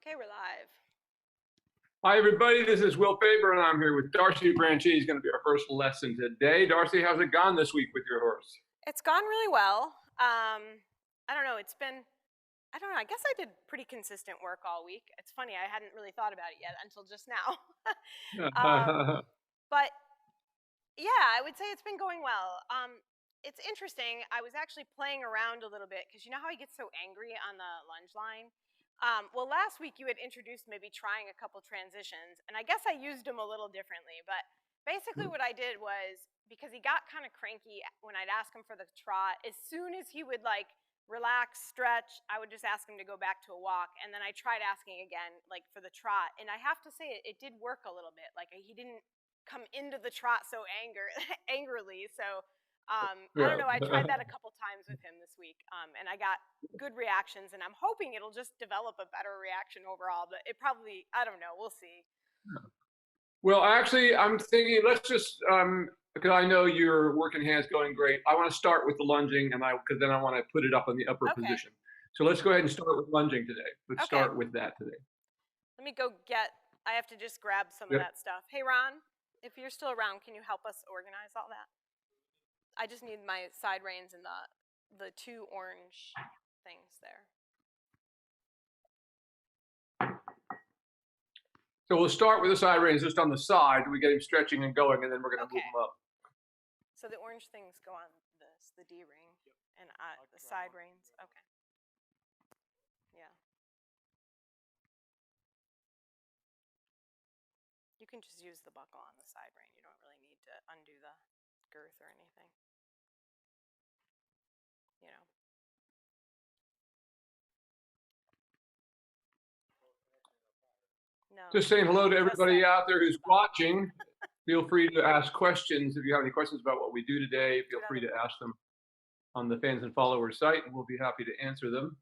Okay, we're live. Hi, everybody. This is Will Faerber, and I'm here with Darcy. Branchini is going to be our first lesson today. Darcy, how's it gone this week with your horse? It's gone really well. I don't know. I don't know. I guess I did pretty consistent work all week. It's funny. I hadn't really thought about it yet until just now. But yeah, I would say it's been going well. It's interesting. I was actually playing around a little bit because you know how he gets so angry on the lunge line? Well, last week you had introduced maybe trying a couple transitions, and I guess I used them a little differently. But basically what I did was, because he got kind of cranky when I'd ask him for the trot, as soon as he would like relax, stretch, I would just ask him to go back to a walk, and then I tried asking again like for the trot, and I have to say it did work a little bit. Like he didn't come into the trot so angrily. So I don't know. I tried that a couple times with him this week, and I got good reactions, and I'm hoping it'll just develop a better reaction overall. But it probably, I don't know. We'll see. Well, actually, I'm thinking let's just because I know your working hand's going great. I want to start with the lunging, and because then I want to put it up in the upper position. So let's go ahead and start with lunging today. Let's start with that today. Let me go get. I have to just grab some of that stuff. Hey, Ron, if you're still around, can you help us organize all that? I just need my side reins and the two orange things there. So we'll start with the side reins just on the side. We get him stretching and going, and then we're going to move him up. So the orange things go on the D ring, and the side reins. Okay. Yeah. You can just use the buckle on the side rein. You don't really need to undo the girth or anything. You know. No. Just saying hello to everybody out there who's watching. Feel free to ask questions. If you have any questions about what we do today, feel free to ask them on the fans and followers site, and we'll be happy to answer them.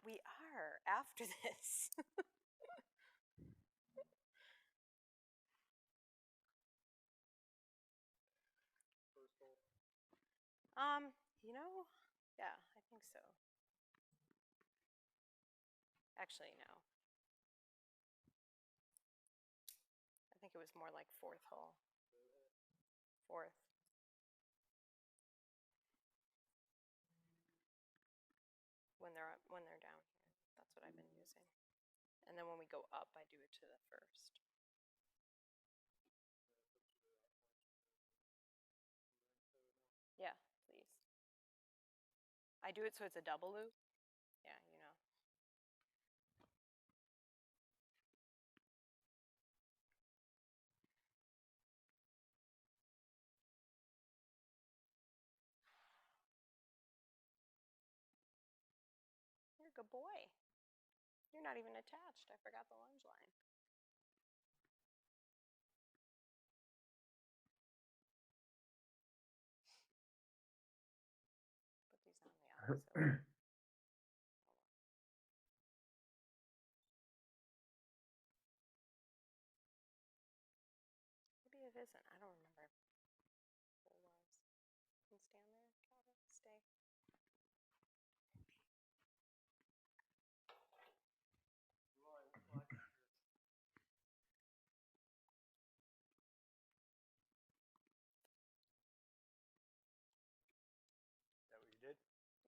We are after this. You know, yeah, I think so. Actually, no. I think it was more like fourth hole. Fourth. When they're down here. That's what I've been using. And then when we go up, I do it to the first. Yeah, please. I do it so it's a double loop. Yeah, you know. You're a good boy. You're not even attached. I forgot the lunge line. Put these on the opposite way. Maybe it isn't. I don't remember if it was. Can stand there, Calvin. Stay.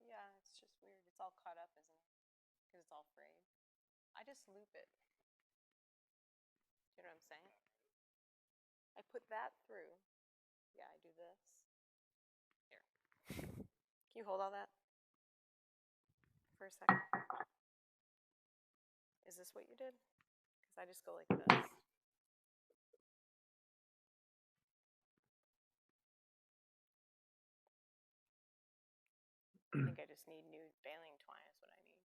Yeah, it's just weird. It's all caught up, isn't it? Because it's all frayed. I just loop it. You know what I'm saying? I put that through. Yeah, I do this. Here. Can you hold all that for a second? Is this what you did? Because I just go like this. I think I just need new baling twine is what I need.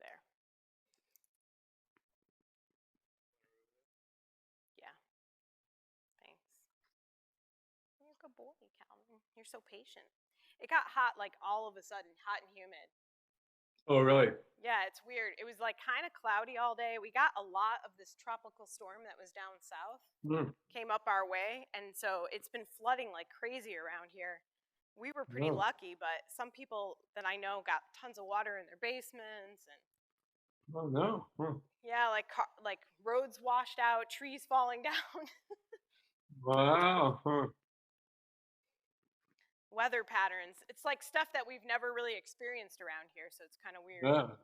There. Yeah. Thanks. You're a good boy, Calvin. You're so patient. It got hot like all of a sudden, hot and humid. Oh, really? Yeah, it's weird. It was like kind of cloudy all day. We got a lot of this tropical storm that was down south, Mm. came up our way, and so it's been flooding like crazy around here. We were pretty No. lucky, but some people that I know got tons of water in their basements, and Oh, no. Huh. yeah, like roads washed out, trees falling down. Wow. Huh. Weather patterns. It's like stuff that we've never really experienced around here, so it's kind of weird. Yeah.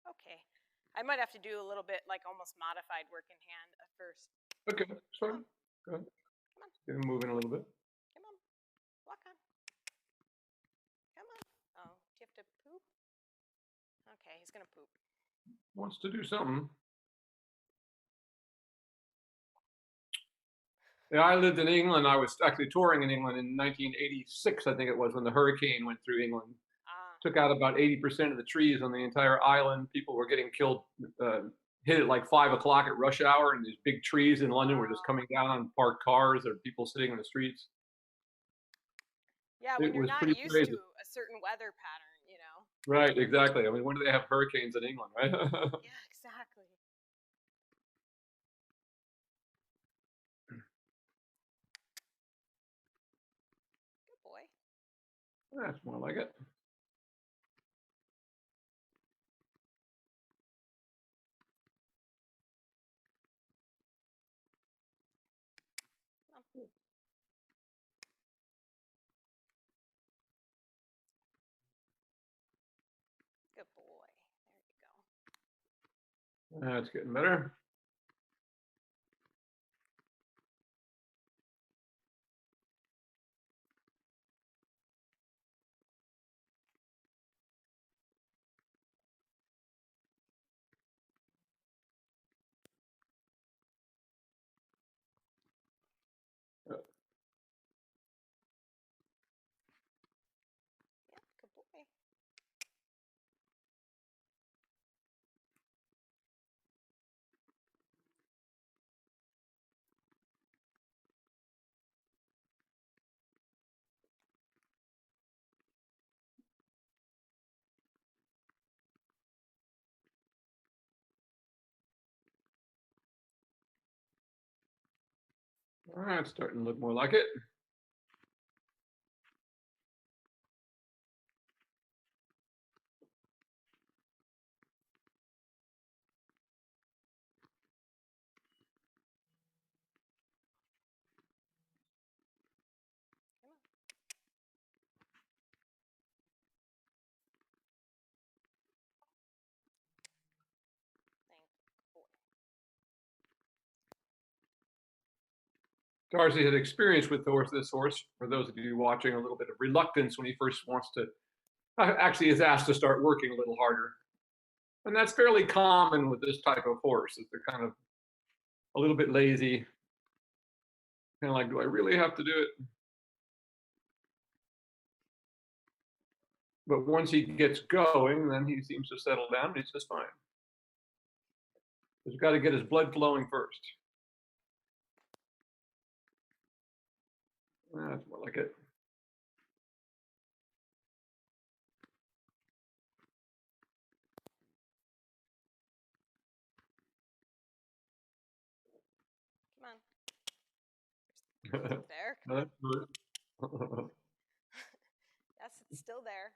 Okay. I might have to do a little bit like almost modified work in hand at first. Okay. Come Sorry. on, Go ahead. come on, Get him moving a little bit. come on. Walk on. Come on. Oh, do you have to poop? Okay, he's gonna poop. Wants to do something. Yeah, I lived in England. I was actually touring in England in 1986, I think it was, when the hurricane went through England. Ah, Took out about 80% of the trees on the entire island. People were getting killed, uh, hit at like 5 o'clock at rush hour, and these big trees in London were just oh. coming down on parked cars or people sitting in the streets. Yeah, when It you're was not pretty used to crazy. a certain weather pattern, you know? Right, exactly. I mean, when do they have hurricanes in England, right? Yeah, exactly. Good boy. That's more like it. Come on. Good boy. There you go. That's getting better. Yeah, good boy. That's starting to look more like it. Come on. Thank boy. Darcy had experience with this horse. For those of you watching, a little bit of reluctance when he first wants to, actually is asked to start working a little harder. And that's fairly common with this type of horse, that they're kind of a little bit lazy, kind of like, do I really have to do it? But once he gets going, then he seems to settle down and he's just fine. He's got to get his blood flowing first. That's more like it. Come on. Is it there? Come on. Yes, it's still there.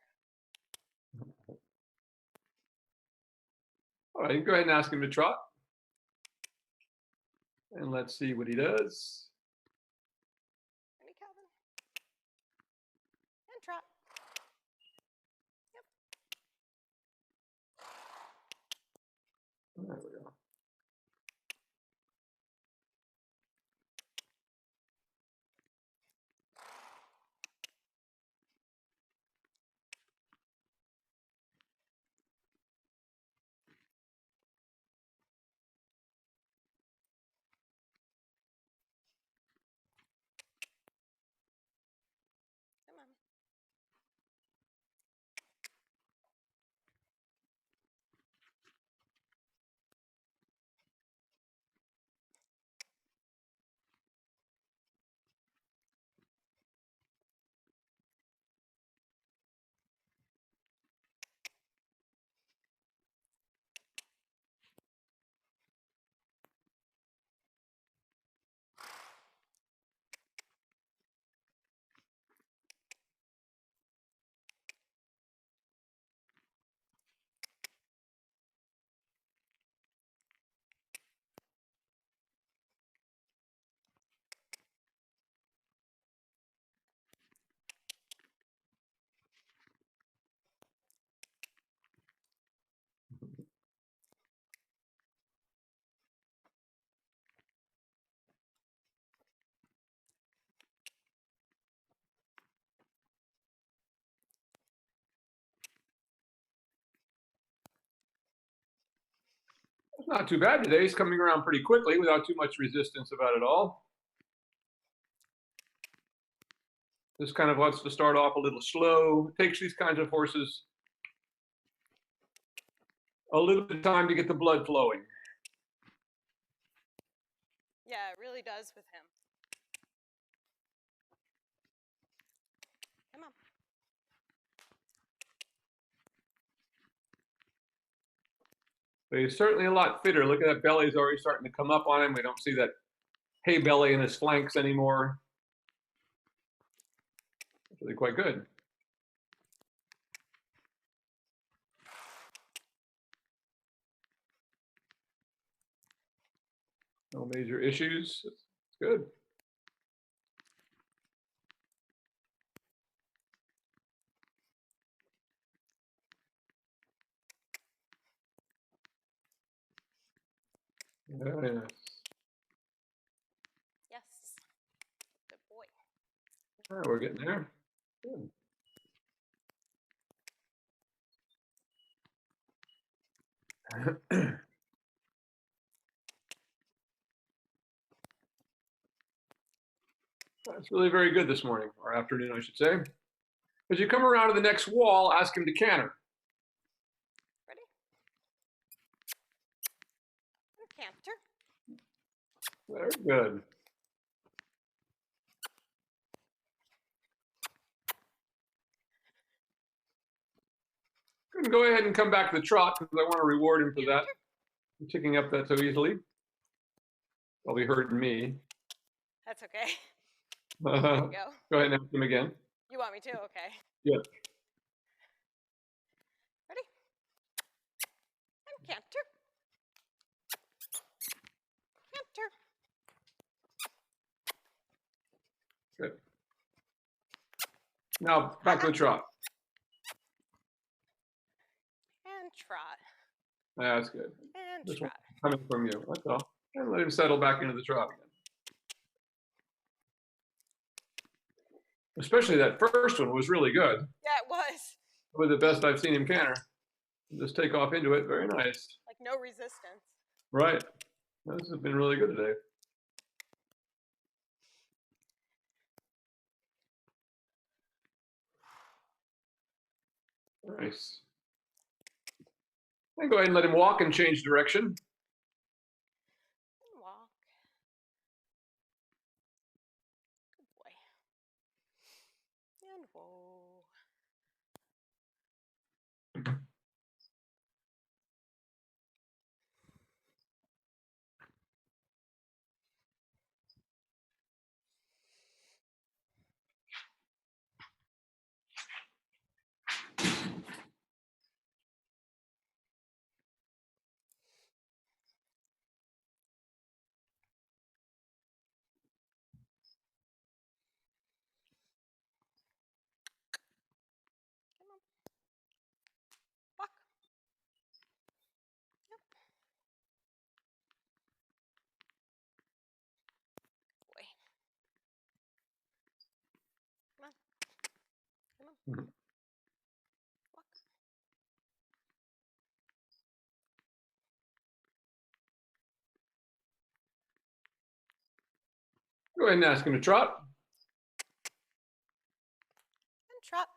All right, go ahead and ask him to trot. And let's see what he does. Ready, Calvin? And trot. Yep. There we go. Not too bad today. He's coming around pretty quickly without too much resistance about it all. This kind of wants to start off a little slow. It takes these kinds of horses a little bit of time to get the blood flowing. Yeah, it really does with him. Come on. But he's certainly a lot fitter. Look at that belly is already starting to come up on him. We don't see that hay belly in his flanks anymore. It's really quite good. No major issues. It's good. Yes. Yes. Good boy. All right, we're getting there. Good. That's really very good this morning, or afternoon, I should say. As you come around to the next wall, ask him to canter. Ready? And canter. Very good. Go ahead and come back to the trot because I want to reward him for that. I'm picking up that so easily. Probably hurting me. That's okay. Go ahead and ask him again. You want me to? Okay. Yeah. Ready? And canter. Canter. Good. Now back to the trot. And trot. That's good. And This trot. one's coming from you. That's all. And let him settle back into the trot again. Especially that first one was really good. Yeah, it was. Probably the best I've seen him canter. Just take off into it. Very nice. Like no resistance. Right. This has been really good today. Nice. And go ahead and let him walk and change direction. And walk. Good boy. And whoa. Come on. Walk. Yep. Good boy. Come on. Come on. Mhm. Walk. Go ahead and ask him to trot. And trot.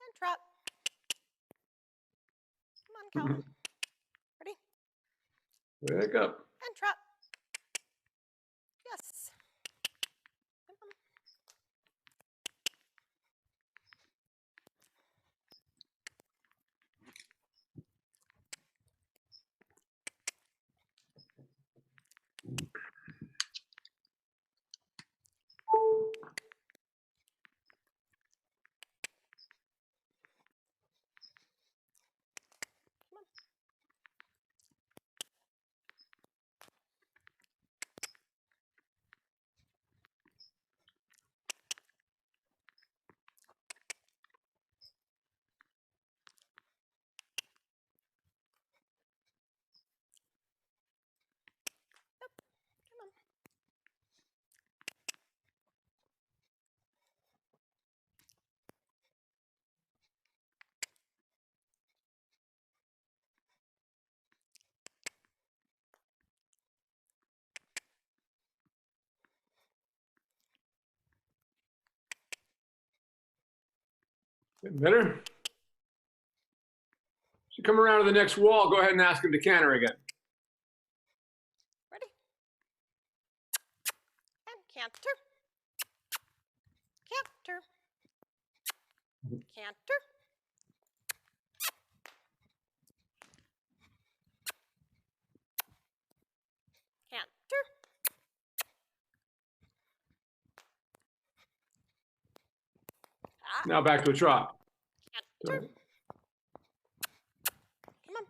And trot. Come on, Calvin. Ready? Wake up. And trot. Yes. Come on. Come on. Getting better. So come around to the next wall. Go ahead and ask him to canter again. Ready? And canter. Canter. Canter. Canter. Ah. Now back to a trot. Canter. Come on.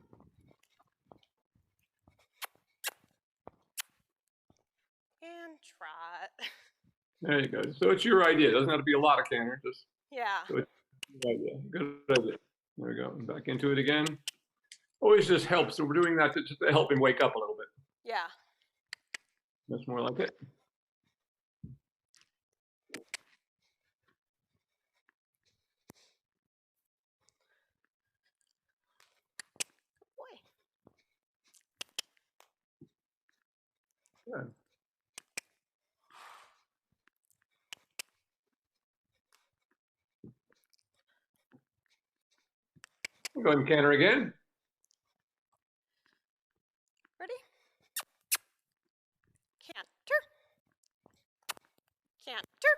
And trot. There you go. So it's your idea. It doesn't have to be a lot of canter. Just Yeah. so it's your idea. Good idea. There we go. Back into it again. Always just helps. So we're doing that to help him wake up a little bit. Yeah. That's more like it. Boy. Good. Go ahead and canter again. Ready? Canter. Canter.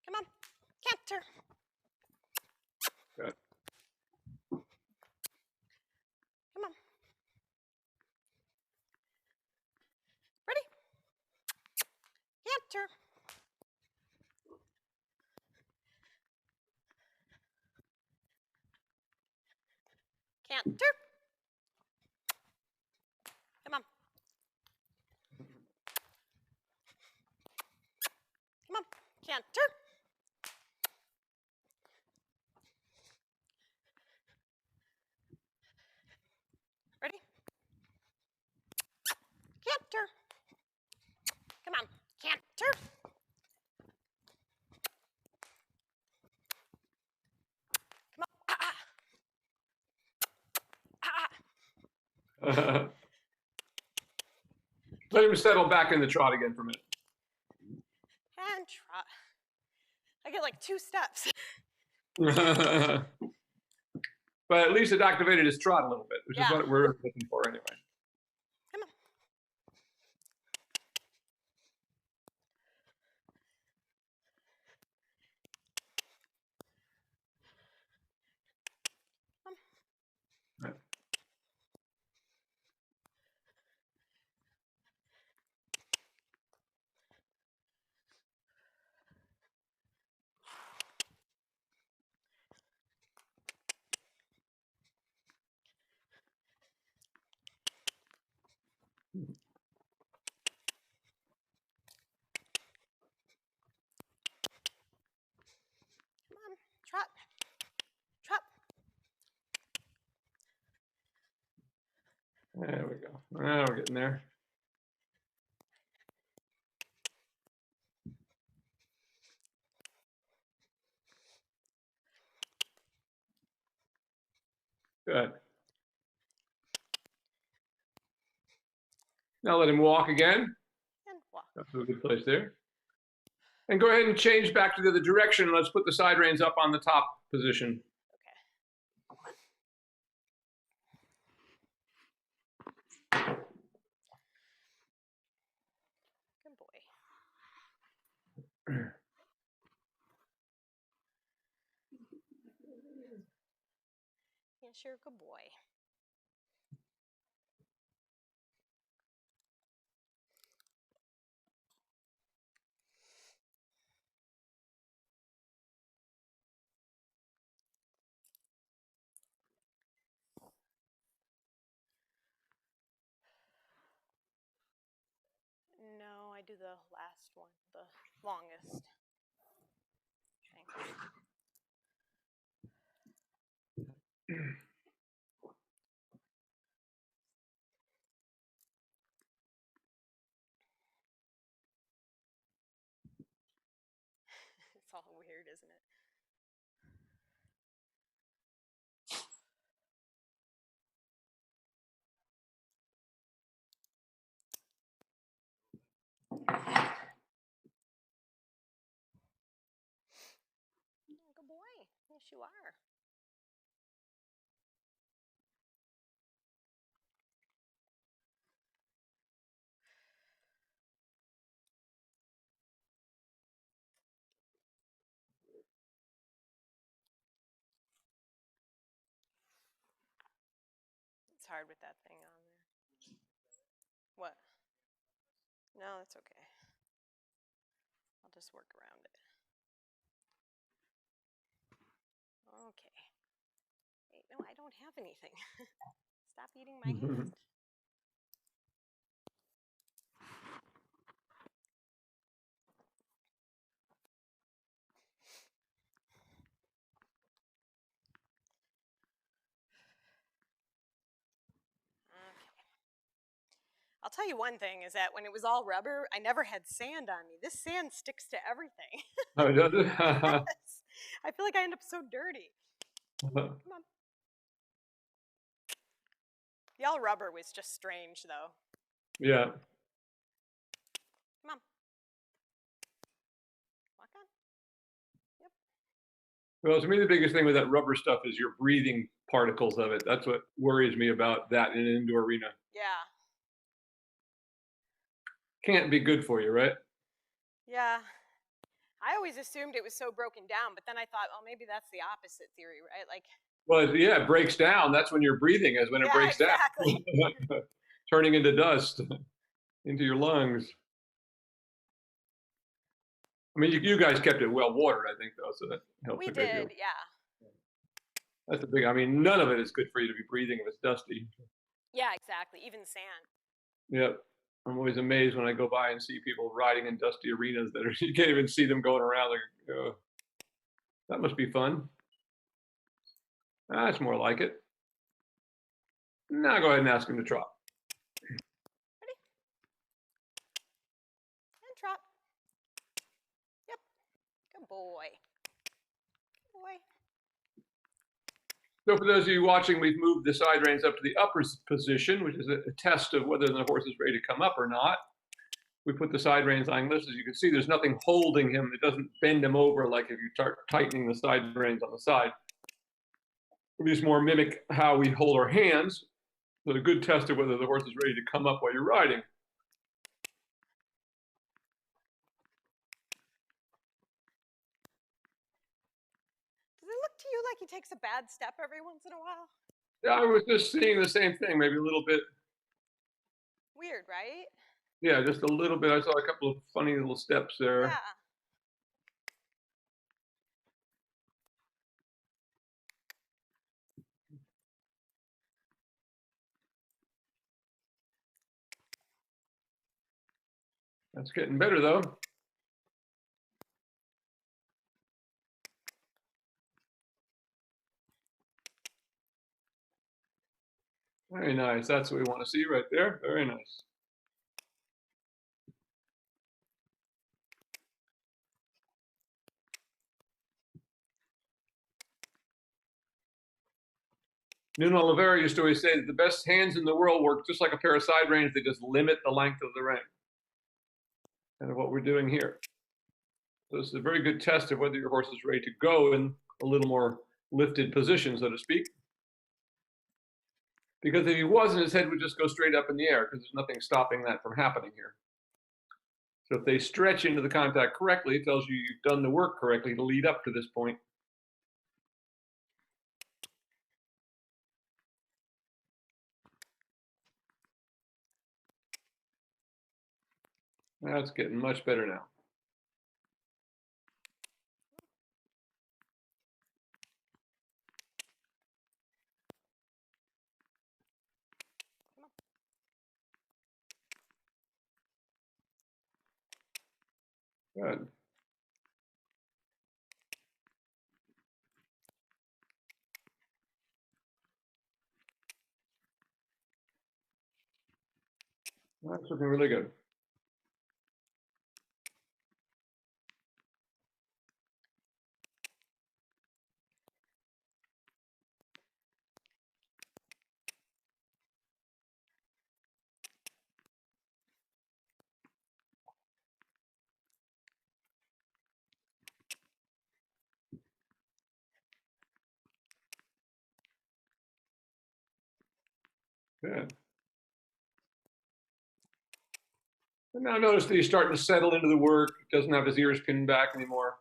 Come on. Canter. Good. Come on. Ready? Canter. Canter. Come on. Come on. Canter. Ready? Canter. Come on. Canter. Come on. Ah, ah. Ah. Let him settle back in the trot again for a minute. And trot. I get like 2 steps. But at least it activated his trot a little bit, which is what we're looking for anyway. Come on. Come on. Right. Come on. Trot. Trot. There we go. Now we're getting there. Good. Now let him walk again. And walk. That's a good place there. And go ahead and change back to the other direction. Let's put the side reins up on the top position. Okay. Good boy. Yes, you're a good boy. No, I do the last one, the longest. Okay. It's all weird, isn't it? Yes, you are. It's hard with that thing on there. What? No, that's okay. I'll just work around it. Okay. Wait, no, I don't have anything. Stop eating my hand. I'll tell you one thing is that when it was all rubber, I never had sand on me. This sand sticks to everything. Oh, does it? Yes. I feel like I end up so dirty. Come on. The all rubber was just strange, though. Yeah. Come on. Walk on. Yep. Well, to me, the biggest thing with that rubber stuff is your breathing particles of it. That's what worries me about that in an indoor arena. Yeah. Can't be good for you, right? Yeah. I always assumed it was so broken down, but then I thought, oh, maybe that's the opposite theory, right? Like. Well, yeah, it breaks down. That's when you're breathing, is when it breaks exactly. down, turning into dust into your lungs. I mean, you guys kept it well watered, I think, though, so that helps We a great deal. did, yeah. That's the big. I mean, none of it is good for you to be breathing if it's dusty. Yeah, exactly. Even sand. Yep. I'm always amazed when I go by and see people riding in dusty arenas that are, you can't even see them going around. Like, that must be fun. That's more like it. Now go ahead and ask him to trot. Ready? And trot. Yep. Good boy. Good boy. So for those of you watching, we've moved the side reins up to the upper position, which is a test of whether the horse is ready to come up or not. We put the side reins on this. As you can see, there's nothing holding him. It doesn't bend him over like if you start tightening the side reins on the side. We just more mimic how we hold our hands. So a good test of whether the horse is ready to come up while you're riding. Does it look to you like he takes a bad step every once in a while? Yeah, I was just seeing the same thing, maybe a little bit. Weird, right? Yeah, just a little bit. I saw a couple of funny little steps there. Yeah. That's getting better, though. Very nice. That's what we want to see right there. Very nice. Nuno Oliveira used to always say that the best hands in the world work just like a pair of side reins. They just limit the length of the rein. Kind of what we're doing here. So this is a very good test of whether your horse is ready to go in a little more lifted position, so to speak. Because if he wasn't, his head would just go straight up in the air because there's nothing stopping that from happening here. So if they stretch into the contact correctly, it tells you you've done the work correctly to lead up to this point. That's getting much better now. Good. That's looking really good. Good. And now notice that he's starting to settle into the work. Doesn't have his ears pinned back anymore.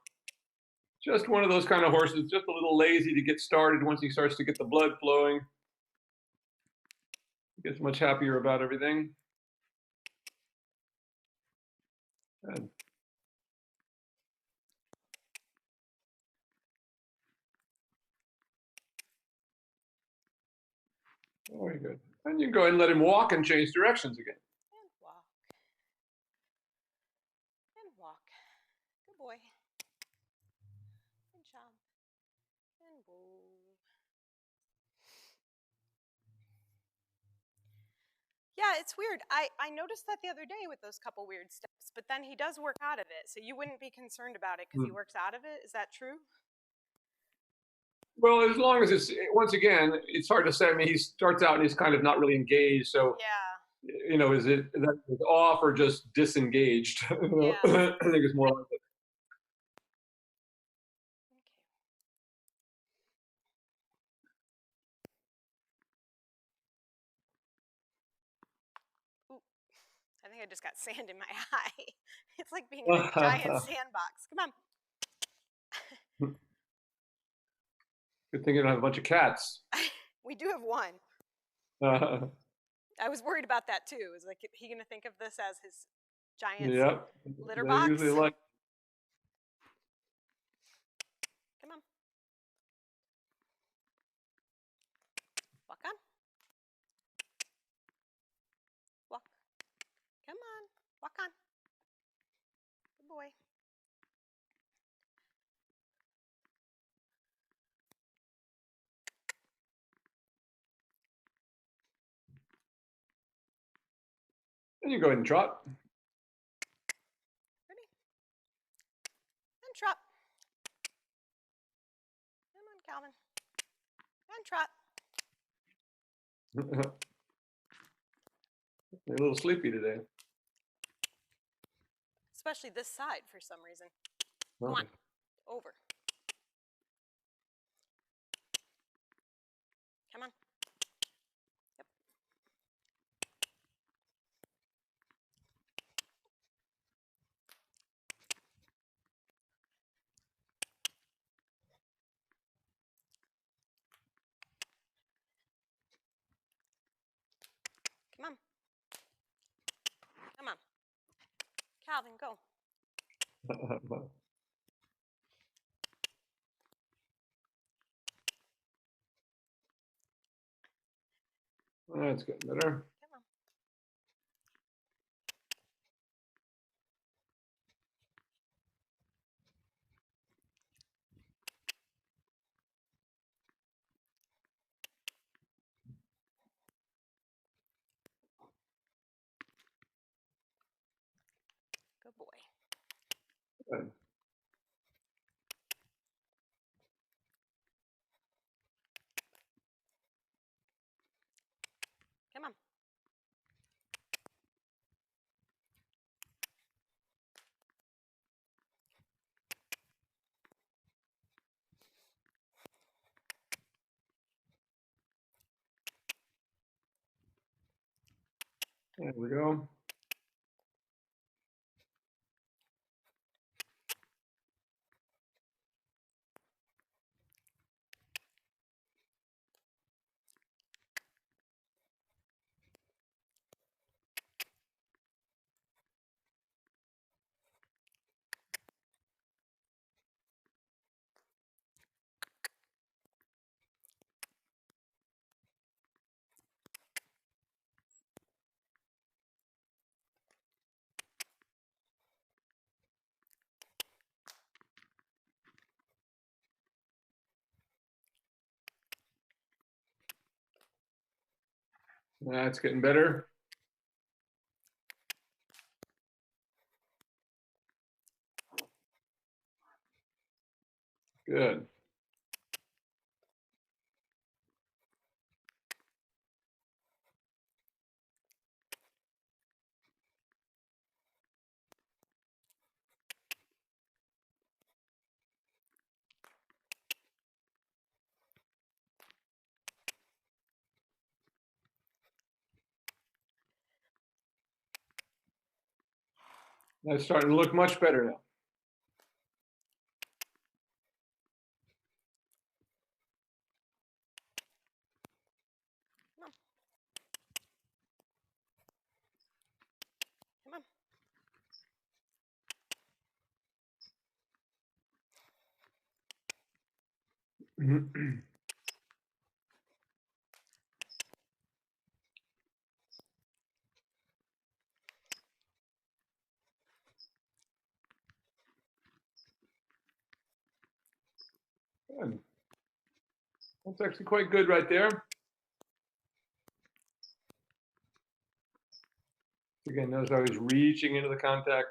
Just one of those kind of horses, just a little lazy to get started. Once he starts to get the blood flowing, he gets much happier about everything. Good. Very good. And you can go ahead and let him walk and change directions again. And walk. And walk. Good boy. And jump. And move. Yeah, it's weird. I noticed that the other day with those couple weird steps, but then he does work out of it. So you wouldn't be concerned about it because he works out of it. Is that true? Well, as long as it's, once again, it's hard to say. I mean, he starts out and he's kind of not really engaged. So, Yeah. you know, is it that it's off or just disengaged? You know? Yeah. I think it's more like it. Okay. Ooh, I think I just got sand in my eye. It's like being in a giant sandbox. Come on. Good thing you don't have a bunch of cats. We do have one. I was worried about that too. Is like he gonna think of this as his giant Yep, litter they box? usually like. Come on. Walk on. Walk. Come on. Walk on. Good boy. And you go ahead and trot. Ready? And trot. Come on, Calvin. And trot. You're a little sleepy today. Especially this side for some reason. Oh. Come on. Over. Come on. Yep. Come on. Come on. Calvin, go. That's getting better. Come on. Good boy. Good. Come on. There we go. That's getting better. Good. That's starting to look much better now. Come on. Come on. Good. That's actually quite good right there. Again, notice how he's reaching into the contact.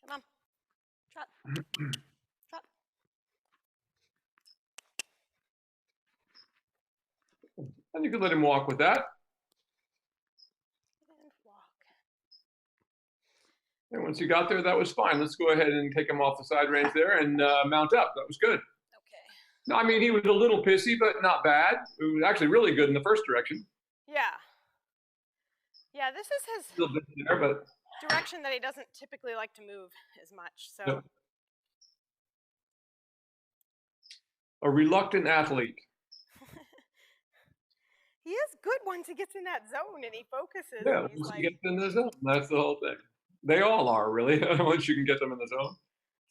Come on. Trot. Trot. And you can let him walk with that. And walk. And once you got there, that was fine. Let's go ahead and take him off the side reins there and mount up. That was good. Okay. No, I mean, he was a little pissy, but not bad. It was actually really good in the first direction. Yeah. Yeah, this is his A little bit there, but direction that he doesn't typically like to move as much. So. yep. A reluctant athlete. He is good once he gets in that zone and he focuses. Yeah, and once like... he gets in the zone, that's the whole thing. They all are, really, once you can get them in the zone.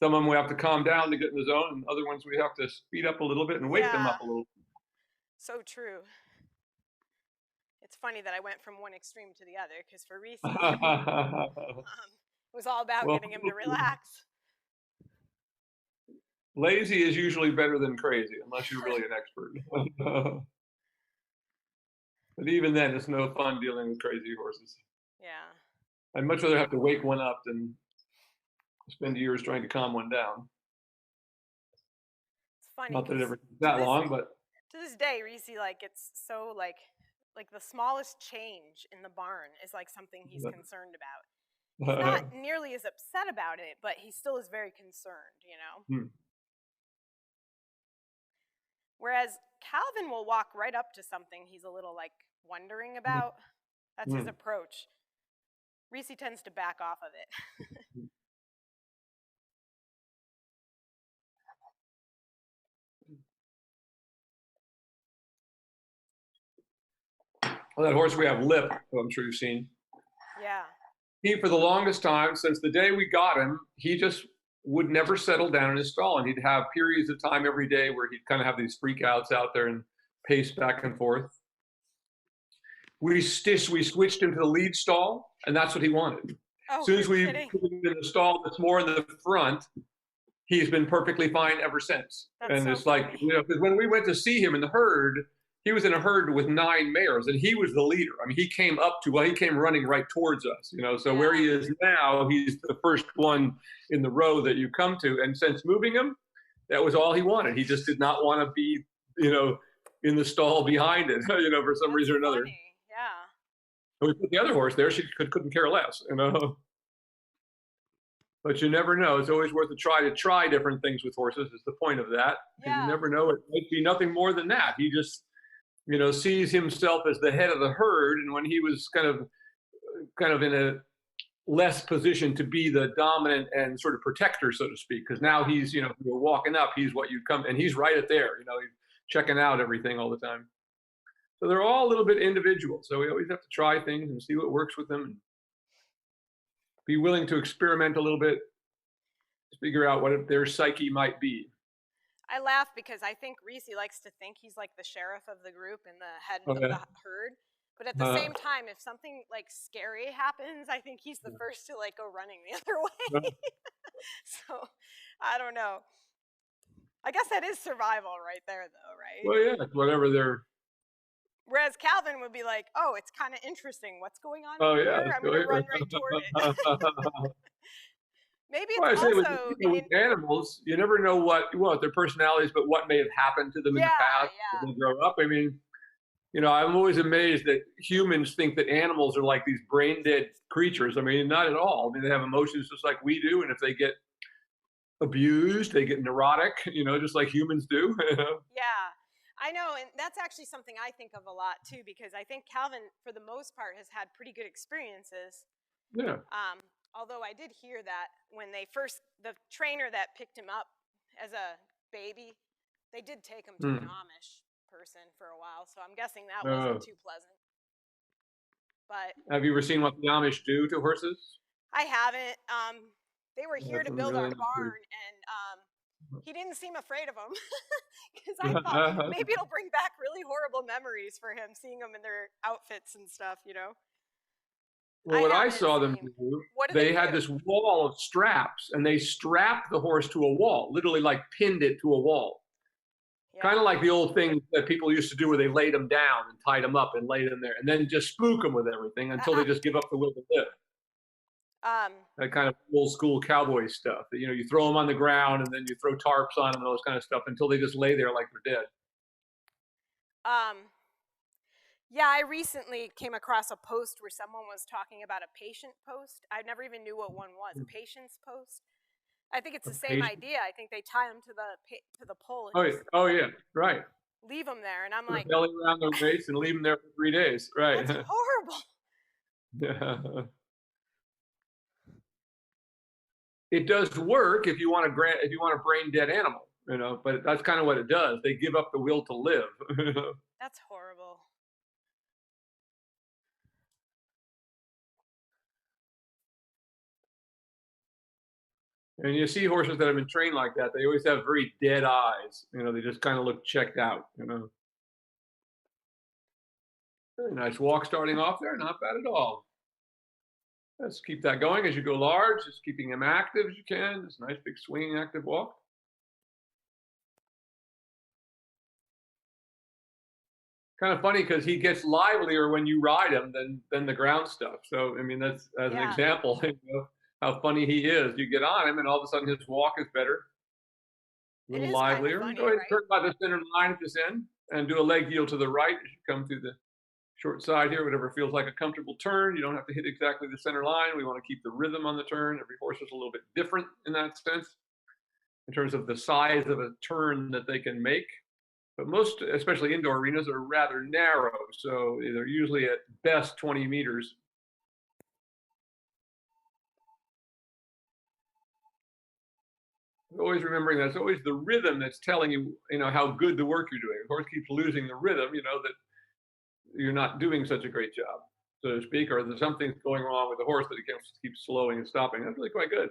Some of them we have to calm down to get in the zone, and other ones we have to speed up a little bit and wake them up a little. So true. It's funny that I went from one extreme to the other, because for Reese, it was all about getting him to relax. Lazy is usually better than crazy, unless you're really an expert. But even then, it's no fun dealing with crazy horses. Yeah. I'd much rather have to wake one up than spend years trying to calm one down. It's funny. Not that it ever takes that long, but to this day, Reese gets so like the smallest change in the barn is like something he's concerned about. He's not nearly as upset about it, but he still is very concerned, you know? Whereas Calvin will walk right up to something he's a little like wondering about. That's his approach. Reese tends to back off of it. Well, that horse we have, Lip, who I'm sure you've seen. Yeah. He, for the longest time, since the day we got him, he just would never settle down in his stall, and he'd have periods of time every day where he'd kind of have these freakouts out there and pace back and forth. We switched him to the lead stall, and that's what he wanted. As soon as we put him in the stall that's more in the front, he's been perfectly fine ever since. And it's like, you know, because when we went to see him in the herd, he was in a herd with 9 mares, and he was the leader. I mean, he came running right towards us, you know. So where he is now, he's the first one in the row that you come to. And since moving him, that was all he wanted. He just did not want to be, you know, in the stall behind it, you know, for some reason or another. Funny. Yeah. So we put the other horse there. She couldn't care less, you know. But you never know. It's always worth a try to try different things with horses. Is the point of that. Yeah. You never know. It might be nothing more than that. He just, you know, sees himself as the head of the herd, and when he was kind of in a less position to be the dominant and sort of protector, so to speak, because now he's, you know, you're walking up, he's what you come, and he's right at there, you know, he's checking out everything all the time. So they're all a little bit individual. So we always have to try things and see what works with them, and be willing to experiment a little bit to figure out what their psyche might be. I laugh because I think Reese likes to think he's like the sheriff of the group and the head of the herd. But at the same time, if something like scary happens, I think he's the first to like go running the other way. So I don't know. I guess that is survival right there, though, right? Well, yeah, whatever they're. Whereas Calvin would be like, "Oh, it's kind of interesting. What's going on? Oh, here? I'm going to run right toward it." Maybe it's also with animals, you never know what their personalities, but what may have happened to them in the past when they grow up. I mean, you know, I'm always amazed that humans think that animals are like these brain dead creatures. I mean, not at all. I mean, they have emotions just like we do, and if they get abused, they get neurotic, you know, just like humans do. Yeah. I know, and that's actually something I think of a lot too, because I think Calvin, for the most part, has had pretty good experiences. Yeah. Although I did hear that when the trainer that picked him up as a baby, they did take him to an Amish person for a while, so I'm guessing that wasn't too pleasant. But have you ever seen what the Amish do to horses? I haven't. They were here That's to build really our not barn, and he didn't seem afraid of them, because I thought maybe it'll bring back really horrible memories for him, seeing them in their outfits and stuff, you know? Well, what I saw them do, What do they they had do? this wall of straps, and they strapped the horse to a wall, literally like pinned it to a wall. Kind of Yeah. like the old thing that people used to do where they laid them down and tied them up and laid them there, and then just spook them with everything until they just give up the will to live. Um, That kind of old school cowboy stuff. You know, you throw them on the ground and then you throw tarps on them and those kind of stuff until they just lay there like they're dead. um, yeah, I recently came across a post where someone was talking about a patient post. I never even knew what one was. A patient's post. I think it's A the same patient. idea. I think they tie them to the pole and Oh yeah, just oh yeah, right. leave them there. And I'm Put a like, belly around their waist and leave them there for 3 days. Right. that's horrible. Yeah. It does work if you want a brain dead animal, you know, but that's kind of what it does. They give up the will to live. That's horrible. And you see horses that have been trained like that, they always have very dead eyes. You know, they just kind of look checked out, you know. Very nice walk starting off there, not bad at all. Let's keep that going as you go large, just keeping him active as you can. This nice big swinging active walk. Kind of funny because he gets livelier when you ride him than the ground stuff. So I mean that's as an Yeah. example, you know, how funny he is. You get on him and all of a sudden his walk is better, a It little is kind of livelier. funny, Go ahead and right? turn by the center line at this end and do a leg yield to the right as you come through the short side here, whatever feels like a comfortable turn. You don't have to hit exactly the center line. We want to keep the rhythm on the turn. Every horse is a little bit different in that sense in terms of the size of a turn that they can make. But most, especially indoor arenas, are rather narrow. So they're usually at best 20 meters. Always remembering that it's always the rhythm that's telling you, you know, how good the work you're doing. If the horse keeps losing the rhythm, you know that you're not doing such a great job, so to speak, or there's something going wrong with the horse that it keeps slowing and stopping. That's really quite good.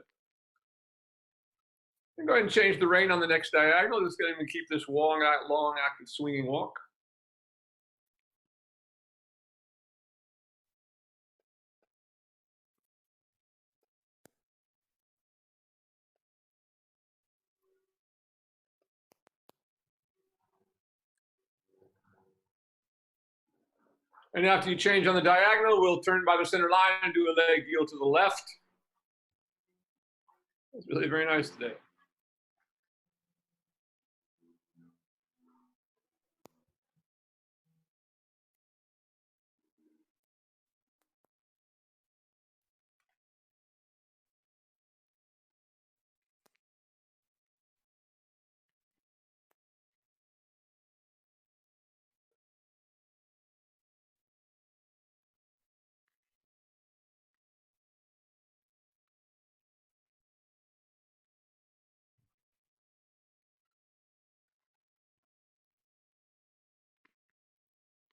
And go ahead and change the rein on the next diagonal. Just get him to keep this long, active swinging walk. And after you change on the diagonal, we'll turn by the center line and do a leg yield to the left. It's really very nice today.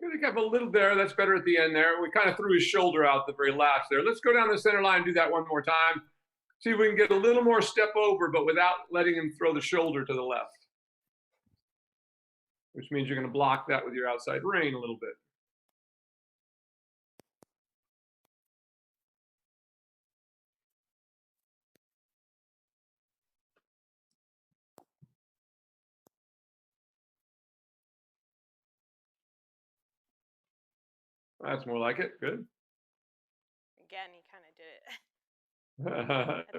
Good, have a little there. That's better at the end there. We kind of threw his shoulder out the very last there. Let's go down the center line and do that one more time. See if we can get a little more step over, but without letting him throw the shoulder to the left, which means you're going to block that with your outside rein a little bit. That's more like it. Good. Again, he kind of did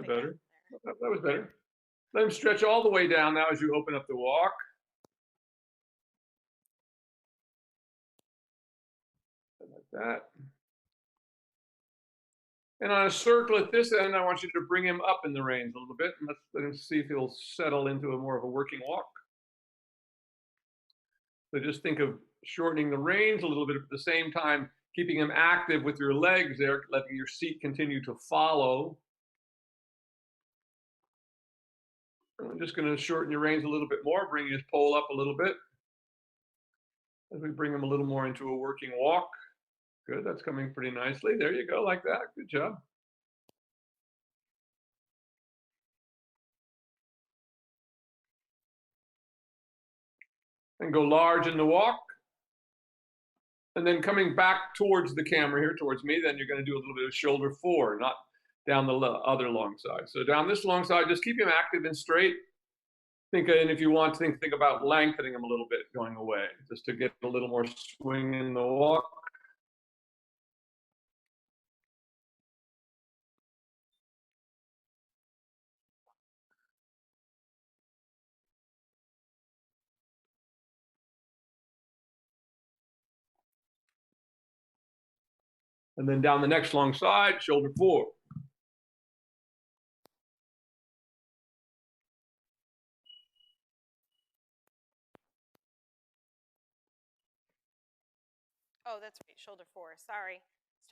it. Better. That was better. Let him stretch all the way down now as you open up the walk. Like that. And on a circle at this end, I want you to bring him up in the reins a little bit, and let's let him see if he'll settle into a more of a working walk. So just think of shortening the reins a little bit, at the same time keeping them active with your legs there, letting your seat continue to follow. I'm just going to shorten your reins a little bit more, bring his pole up a little bit as we bring him a little more into a working walk. Good, that's coming pretty nicely. There you go, like that. Good job. And go large in the walk. And then coming back towards the camera here, towards me, then you're going to do a little bit of shoulder four, not down the other long side. So down this long side, just keep him active and straight. And if you want to think about lengthening them a little bit going away, just to get a little more swing in the walk. And then down the next long side, shoulder four. Oh, that's right, shoulder four. Sorry.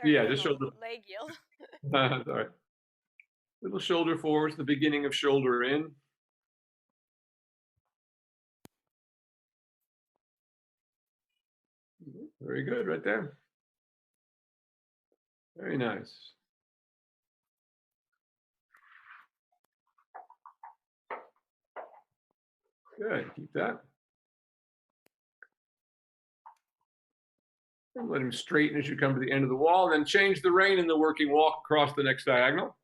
Yeah, just shoulder. Leg yield. Sorry. Little shoulder four is the beginning of shoulder in. Very good, right there. Very nice. Good, keep that. And let him straighten as you come to the end of the wall, and then change the rein in the working walk across the next diagonal.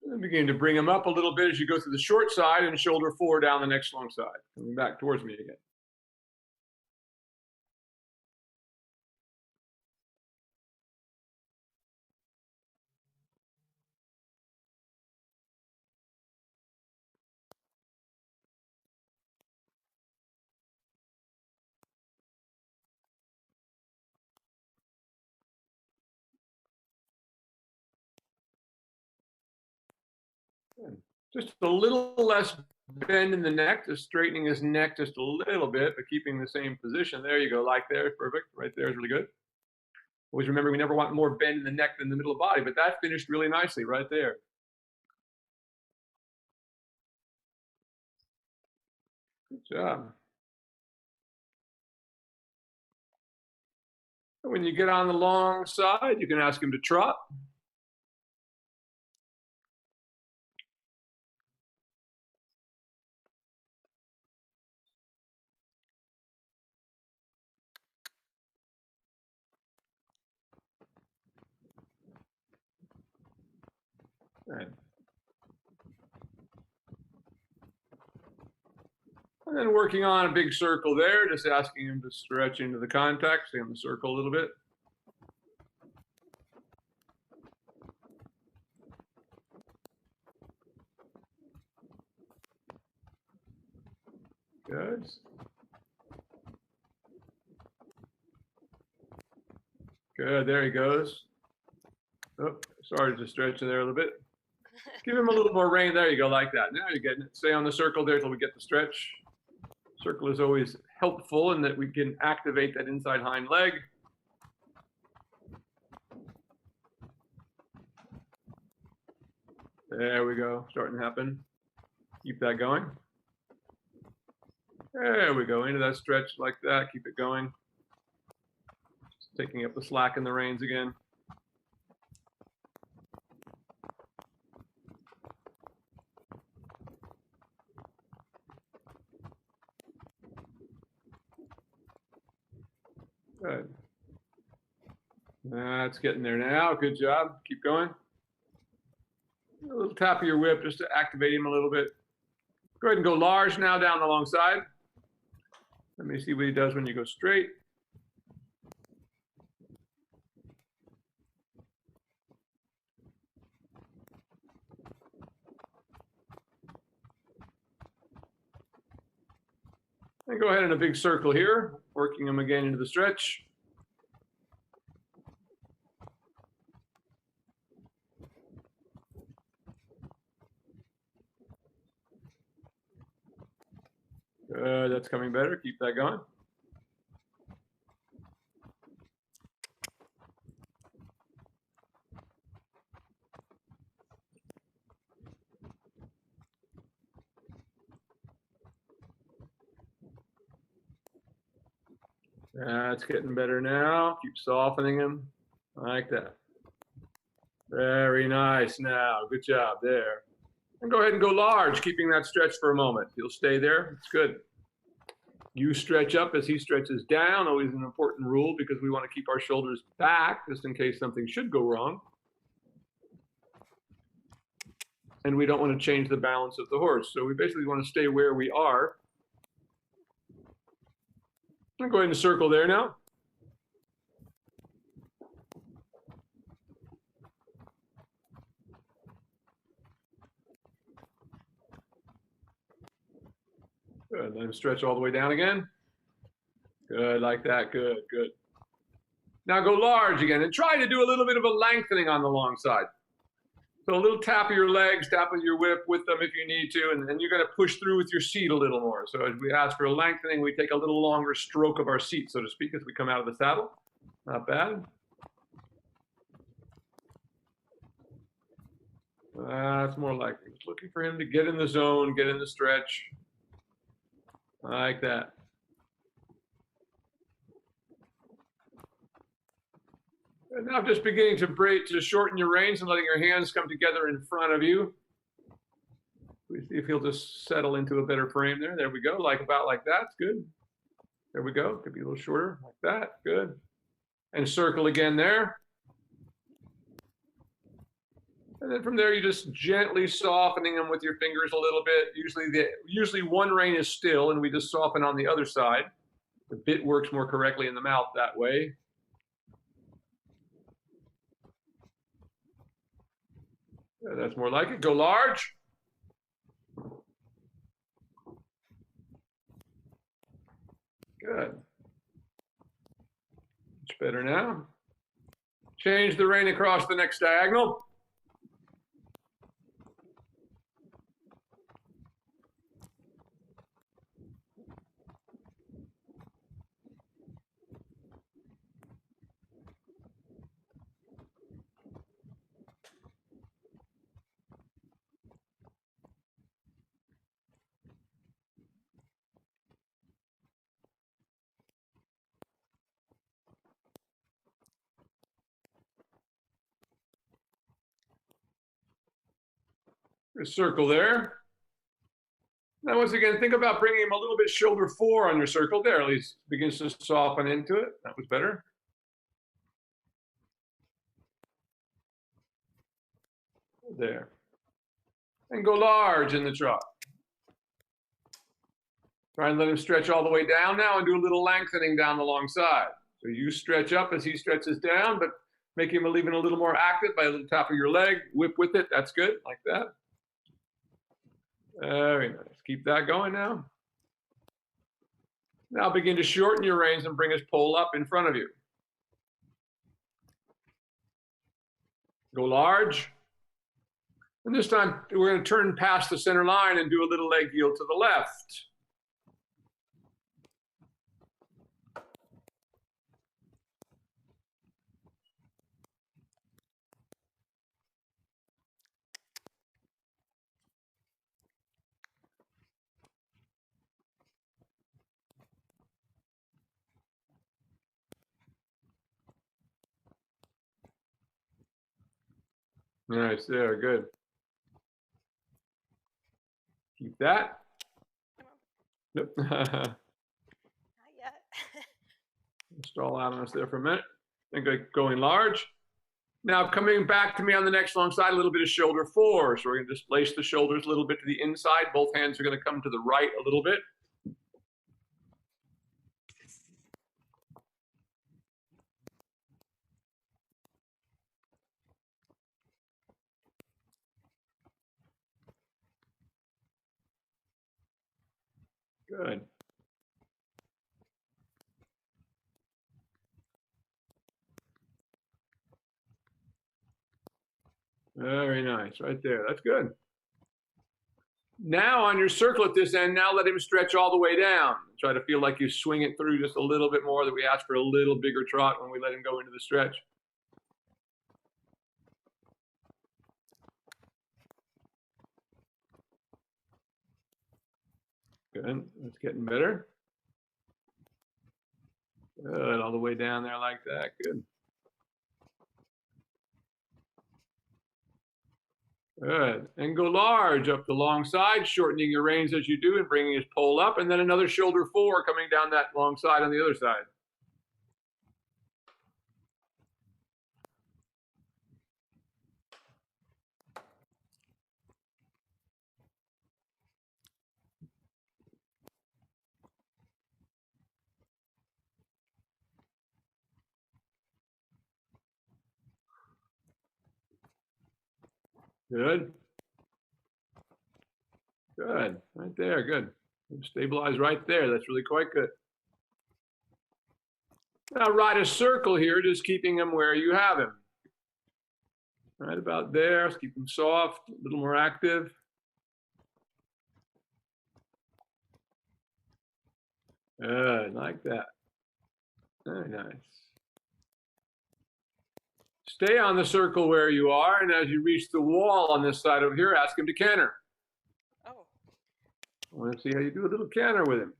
And begin to bring him up a little bit as you go through the short side and shoulder four down the next long side. Coming back towards me again. Just a little less bend in the neck, just straightening his neck just a little bit, but keeping the same position. There you go, like there, perfect. Right there is really good. Always remember, we never want more bend in the neck than the middle of the body, but that finished really nicely right there. Good job. When you get on the long side, you can ask him to trot. And then working on a big circle there, just asking him to stretch into the contact, stay on the circle a little bit. Good. Good, there he goes. Oh, sorry to stretch in there a little bit. Give him a little more rein. There you go, like that. Now you're getting it. Stay on the circle there until we get the stretch. Circle is always helpful in that we can activate that inside hind leg. There we go, starting to happen. Keep that going. There we go, into that stretch like that. Keep it going. Just taking up the slack in the reins again. Good. That's getting there now. Good job. Keep going. A little tap of your whip just to activate him a little bit. Go ahead and go large now down the long side. Let me see what he does when you go straight. And go ahead in a big circle here, working him again into the stretch. Good, that's coming better. Keep that going. That's getting better now. Keep softening him like that. Very nice now. Good job there. And go ahead and go large, keeping that stretch for a moment. He'll stay there. It's good. You stretch up as he stretches down. Always an important rule because we want to keep our shoulders back just in case something should go wrong. And we don't want to change the balance of the horse. So we basically want to stay where we are. I'll go ahead and circle there now. Good. Let him stretch all the way down again. Good, like that. Good, good. Now go large again and try to do a little bit of a lengthening on the long side. So a little tap of your legs, tap of your whip with them if you need to, and then you're going to push through with your seat a little more. So as we ask for a lengthening, we take a little longer stroke of our seat, so to speak, as we come out of the saddle. Not bad. That's more like it. Just looking for him to get in the zone, get in the stretch. Like that. And now just beginning to shorten your reins and letting your hands come together in front of you. We see if he'll just settle into a better frame there. There we go, about like that. It's good. There we go. Could be a little shorter, like that. Good. And circle again there. And then from there, you're just gently softening them with your fingers a little bit. Usually one rein is still, and we just soften on the other side. The bit works more correctly in the mouth that way. That's more like it. Go large. Good. Much better now. Change the rein across the next diagonal. A circle there. Now, once again, think about bringing him a little bit shoulder fore on your circle there. At least begins to soften into it. That was better. There. And go large in the trot. Try and let him stretch all the way down now and do a little lengthening down the long side. So you stretch up as he stretches down, but make him even a little more active by a little tap of your leg. Whip with it. That's good, like that. Very nice. Keep that going now. Now begin to shorten your reins and bring his pole up in front of you. Go large. And this time we're going to turn past the center line and do a little leg yield to the left. Nice, there, good. Keep that. Yep. Not yet. Stall out on us there for a minute. And going large. Now coming back to me on the next long side, a little bit of shoulder 4. So we're going to displace the shoulders a little bit to the inside. Both hands are going to come to the right a little bit. Good. Very nice, right there. That's good. Now on your circle at this end, now let him stretch all the way down. Try to feel like you swing it through just a little bit more, that we ask for a little bigger trot when we let him go into the stretch. Good, that's getting better. Good, all the way down there like that, good. Good, and go large up the long side, shortening your reins as you do and bringing his pole up, and then another shoulder 4 coming down that long side on the other side. Good. Good, right there, good. Stabilize right there, that's really quite good. Now ride a circle here, just keeping him where you have him. Right about there, let's keep him soft, a little more active. Good, like that. Very nice. Stay on the circle where you are, and as you reach the wall on this side over here, ask him to canter. Oh. I want to see how you do a little canter with him.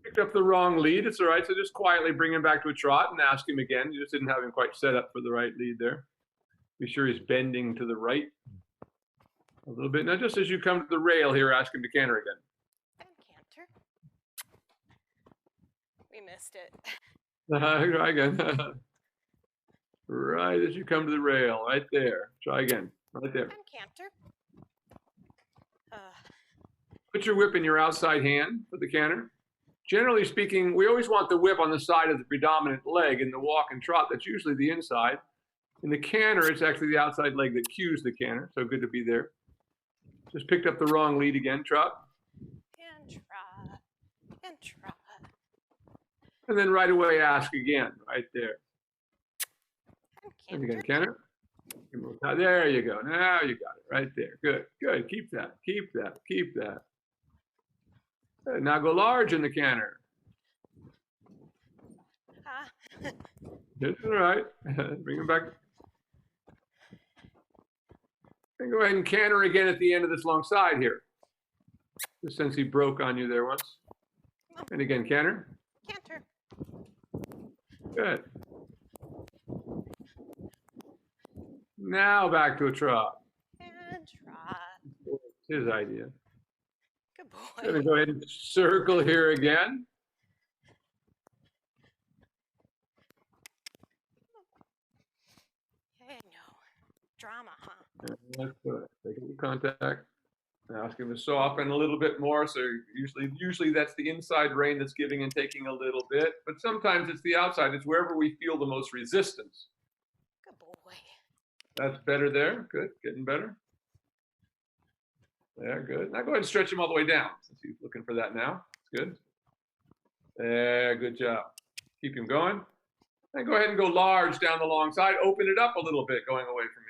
Picked up the wrong lead. It's all right. So just quietly bring him back to a trot and ask him again. You just didn't have him quite set up for the right lead there. Be sure he's bending to the right a little bit. Now, just as you come to the rail here, ask him to canter again. And canter. We missed it. Try again. Right as you come to the rail, right there. Try again. Right there. And canter. Put your whip in your outside hand for the canter. Generally speaking, we always want the whip on the side of the predominant leg. In the walk and trot, that's usually the inside. In the canter, it's actually the outside leg that cues the canter, so good to be there. Just picked up the wrong lead again, trot. And trot. And trot. And then right away ask again, right there. And again, canter. There you go. Now you got it, right there. Good, good. Keep that, keep that, keep that. Good. Now go large in the canter. That's all right. Bring him back. And go ahead and canter again at the end of this long side here. Just since he broke on you there once. And again, canter. Canter. Good. Now back to a trot. And trot. It's his idea. Good boy. I'm gonna go ahead and circle here again. Hey, no. Drama, huh? That's good. Take a little contact. Ask him to soften a little bit more. So usually that's the inside rein that's giving and taking a little bit, but sometimes it's the outside. It's wherever we feel the most resistance. Good boy. That's better there. Good, getting better. There, good. Now go ahead and stretch him all the way down since he's looking for that now. It's good. There, good job. Keep him going. And go ahead and go large down the long side. Open it up a little bit going away from me.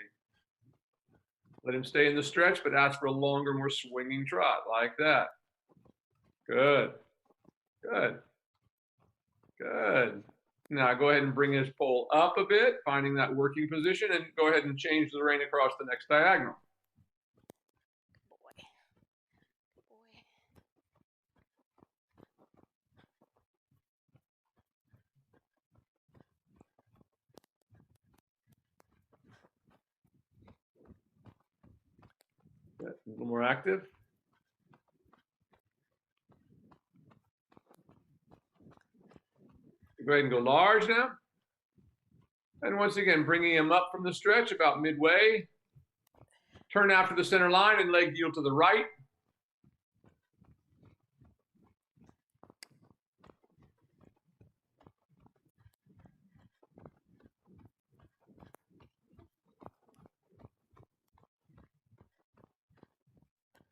Let him stay in the stretch, but ask for a longer, more swinging trot like that. Good. Good. Good. Now go ahead and bring his pole up a bit, finding that working position, and go ahead and change the rein across the next diagonal. Good boy. Good boy. A little more active. Go ahead and go large now. And once again, bringing him up from the stretch about midway. Turn after the center line and leg yield to the right.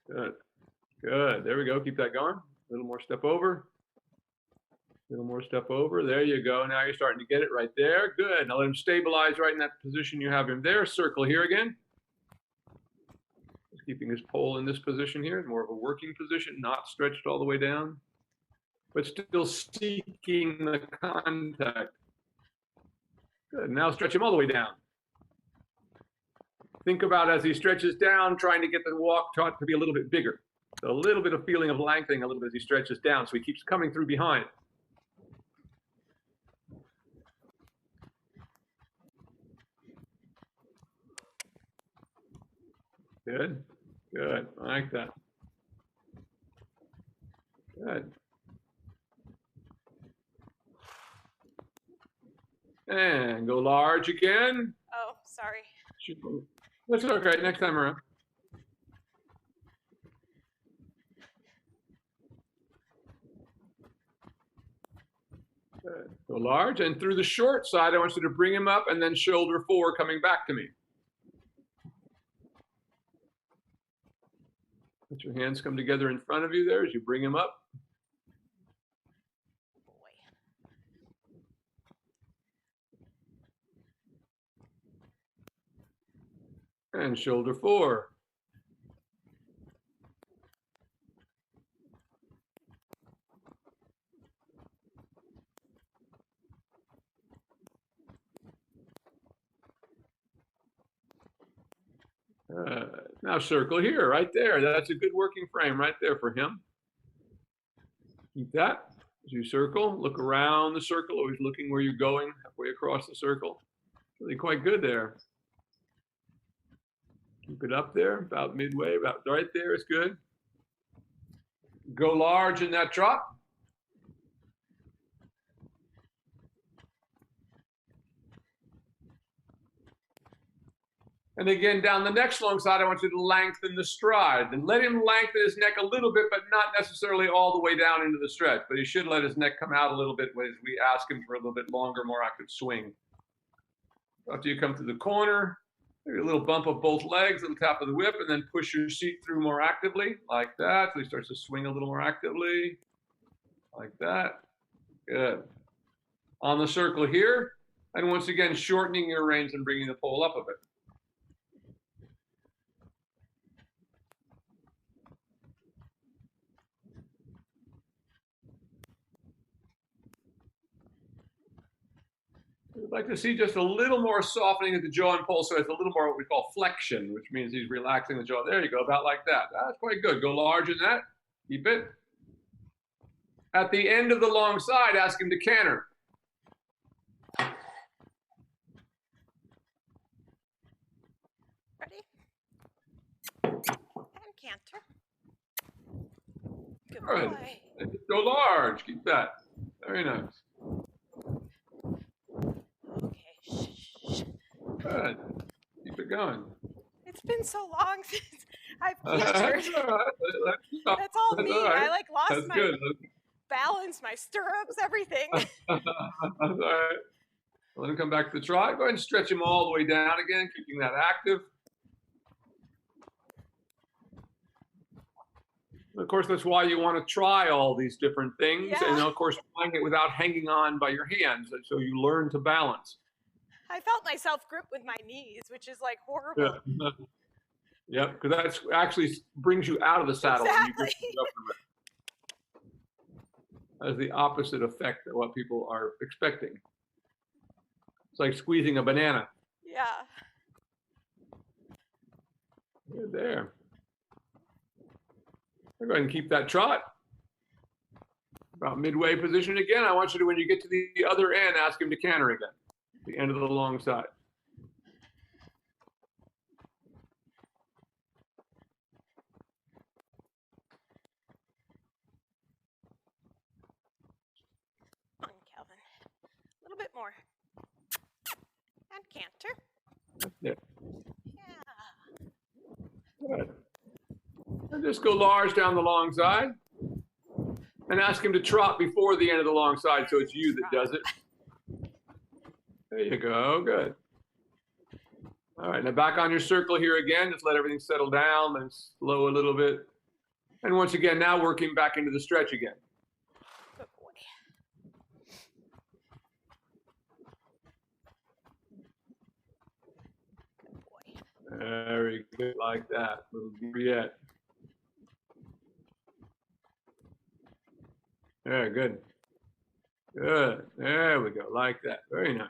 Good. Good. There we go. Keep that going. A little more step over. A little more step over. There you go. Now you're starting to get it right there. Good. Now let him stabilize right in that position you have him there. Circle here again. Just keeping his pole in this position here. More of a working position, not stretched all the way down, but still seeking the contact. Good. Now stretch him all the way down. Think about as he stretches down, trying to get the walk taut to be a little bit bigger. So a little bit of feeling of lengthening a little bit as he stretches down, so he keeps coming through behind. Good. Good. I like that. Good. And go large again. Oh, sorry. That's okay. Next time around. Good. Go large. And through the short side, I want you to bring him up and then shoulder 4 coming back to me. Let your hands come together in front of you there as you bring him up. And shoulder 4. Now circle here, right there. That's a good working frame right there for him. Keep that. As you circle, look around the circle, always looking where you're going, halfway across the circle. Really quite good there. Keep it up there, about midway, about right there is good. Go large in that trot. And again, down the next long side, I want you to lengthen the stride. And let him lengthen his neck a little bit, but not necessarily all the way down into the stretch. But he should let his neck come out a little bit as we ask him for a little bit longer, more active swing. After you come to the corner, maybe a little bump of both legs, a little tap of the whip, and then push your seat through more actively, like that. So he starts to swing a little more actively, like that. Good. On the circle here, and once again, shortening your reins and bringing the pole up a bit. I'd like to see just a little more softening of the jaw and pole, so it's a little more what we call flexion, which means he's relaxing the jaw. There you go, about like that. That's quite good. Go large in that. Keep it. At the end of the long side, ask him to canter. Ready? And canter. Good boy. Go large. Keep that. Very nice. Good. Keep it going. It's been so long since I've cantered. That's all me. Right. I like lost That's my good. balance, my stirrups, everything. That's all right. Let him come back to the trot. Go ahead and stretch him all the way down again, keeping that active. Of course, that's why you want to try all these different things. Yeah. And of course, trying it without hanging on by your hands. So you learn to balance. I felt myself grip with my knees, which is like horrible. Yeah. Yep, because that actually brings you out of the saddle. Exactly. That is the opposite effect of what people are expecting. It's like squeezing a banana. Yeah. Good there. Go ahead and keep that trot. About midway position again. I want you to, when you get to the other end, ask him to canter again. The end of the long side. Come on, Calvin. more. And canter. Yeah. Yeah. Good. And just go large down the long side. And ask him to trot before the end of the long side, so it's you that does it. There you go. Good. All right, now back on your circle here again. Just let everything settle down and slow a little bit. And once again, now working back into the stretch again. Good boy. Good boy. Very good, like that. A little deeper yet. Very good. Good. There we go, like that. Very nice.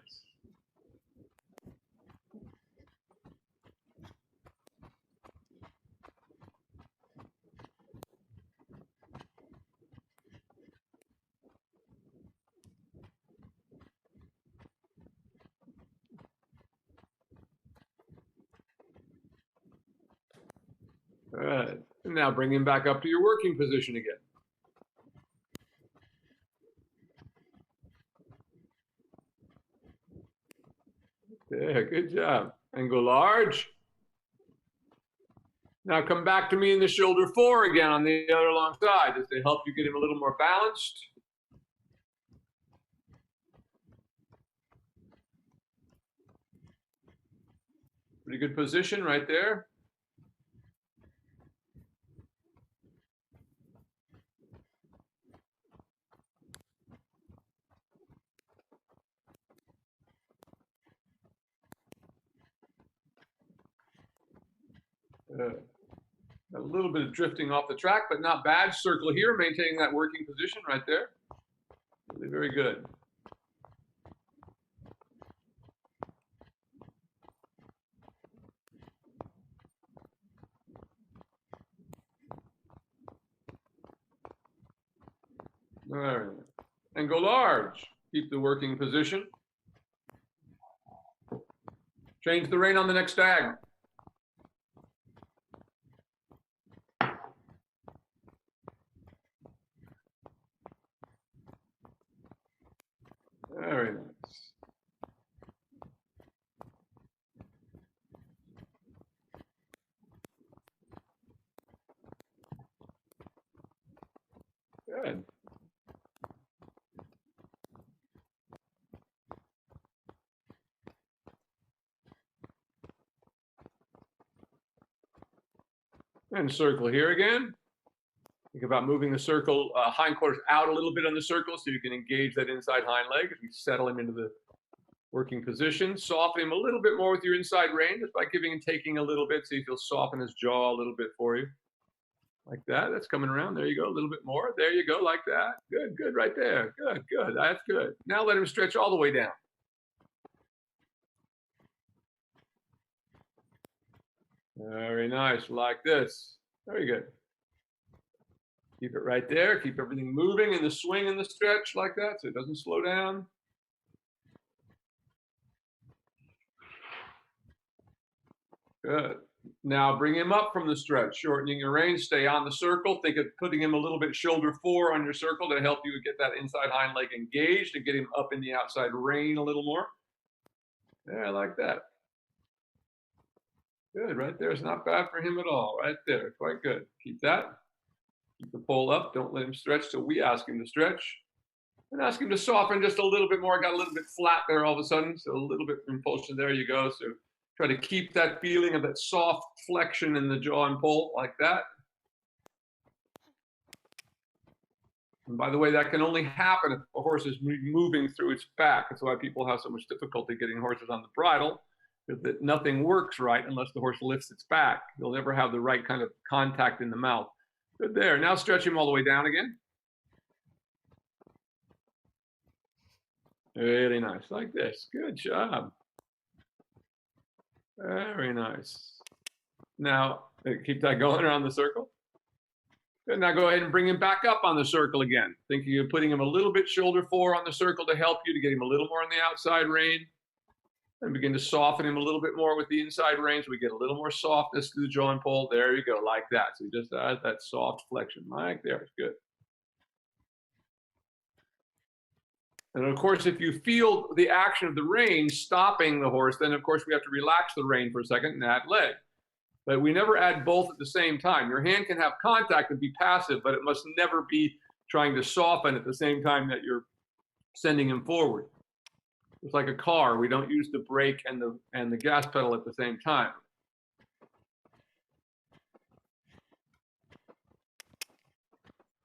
Good. And now bring him back up to your working position again. There, good job. And go large. Now come back to me in the shoulder 4 again on the other long side, just to help you get him a little more balanced. Pretty good position right there. A little bit of drifting off the track, but not bad. Circle here, maintaining that working position right there. Really very good. All right. And go large. Keep the working position. Change the rein on the next diagonal. Very nice. Good. And circle here again. Think about moving the circle, hindquarters out a little bit on the circle so you can engage that inside hind leg as we settle him into the working position. Soften him a little bit more with your inside rein just by giving and taking a little bit so you feel soften his jaw a little bit for you. Like that. That's coming around. There you go. A little bit more. There you go. Like that. Good, good. Right there. Good, good. That's good. Now let him stretch all the way down. Very nice. Like this. Very good. Keep it right there. Keep everything moving in the swing and the stretch like that so it doesn't slow down. Good. Now bring him up from the stretch, shortening your range. Stay on the circle. Think of putting him a little bit shoulder 4 on your circle to help you get that inside hind leg engaged and get him up in the outside rein a little more. Yeah, like that. Good, right there. It's not bad for him at all. Right there, quite good. Keep that. Keep the pole up. Don't let him stretch till we ask him to stretch. And ask him to soften just a little bit more. Got a little bit flat there all of a sudden. So a little bit of impulsion. There you go. So try to keep that feeling of that soft flexion in the jaw and pull like that. And by the way, that can only happen if a horse is moving through its back. That's why people have so much difficulty getting horses on the bridle. That nothing works right unless the horse lifts its back. You'll never have the right kind of contact in the mouth. Good there. Now stretch him all the way down again. Really nice. Like this. Good job. Very nice. Now, keep that going around the circle. Good. Now go ahead and bring him back up on the circle again. Thinking of putting him a little bit shoulder 4 on the circle to help you to get him a little more on the outside rein. And begin to soften him a little bit more with the inside rein so we get a little more softness to the jaw and pull. There you go, like that. So you just add that soft flexion, like there. It's good. And of course, if you feel the action of the rein stopping the horse, then of course we have to relax the rein for a second and add leg. But we never add both at the same time. Your hand can have contact and be passive, but it must never be trying to soften at the same time that you're sending him forward. It's like a car. We don't use the brake and the gas pedal at the same time.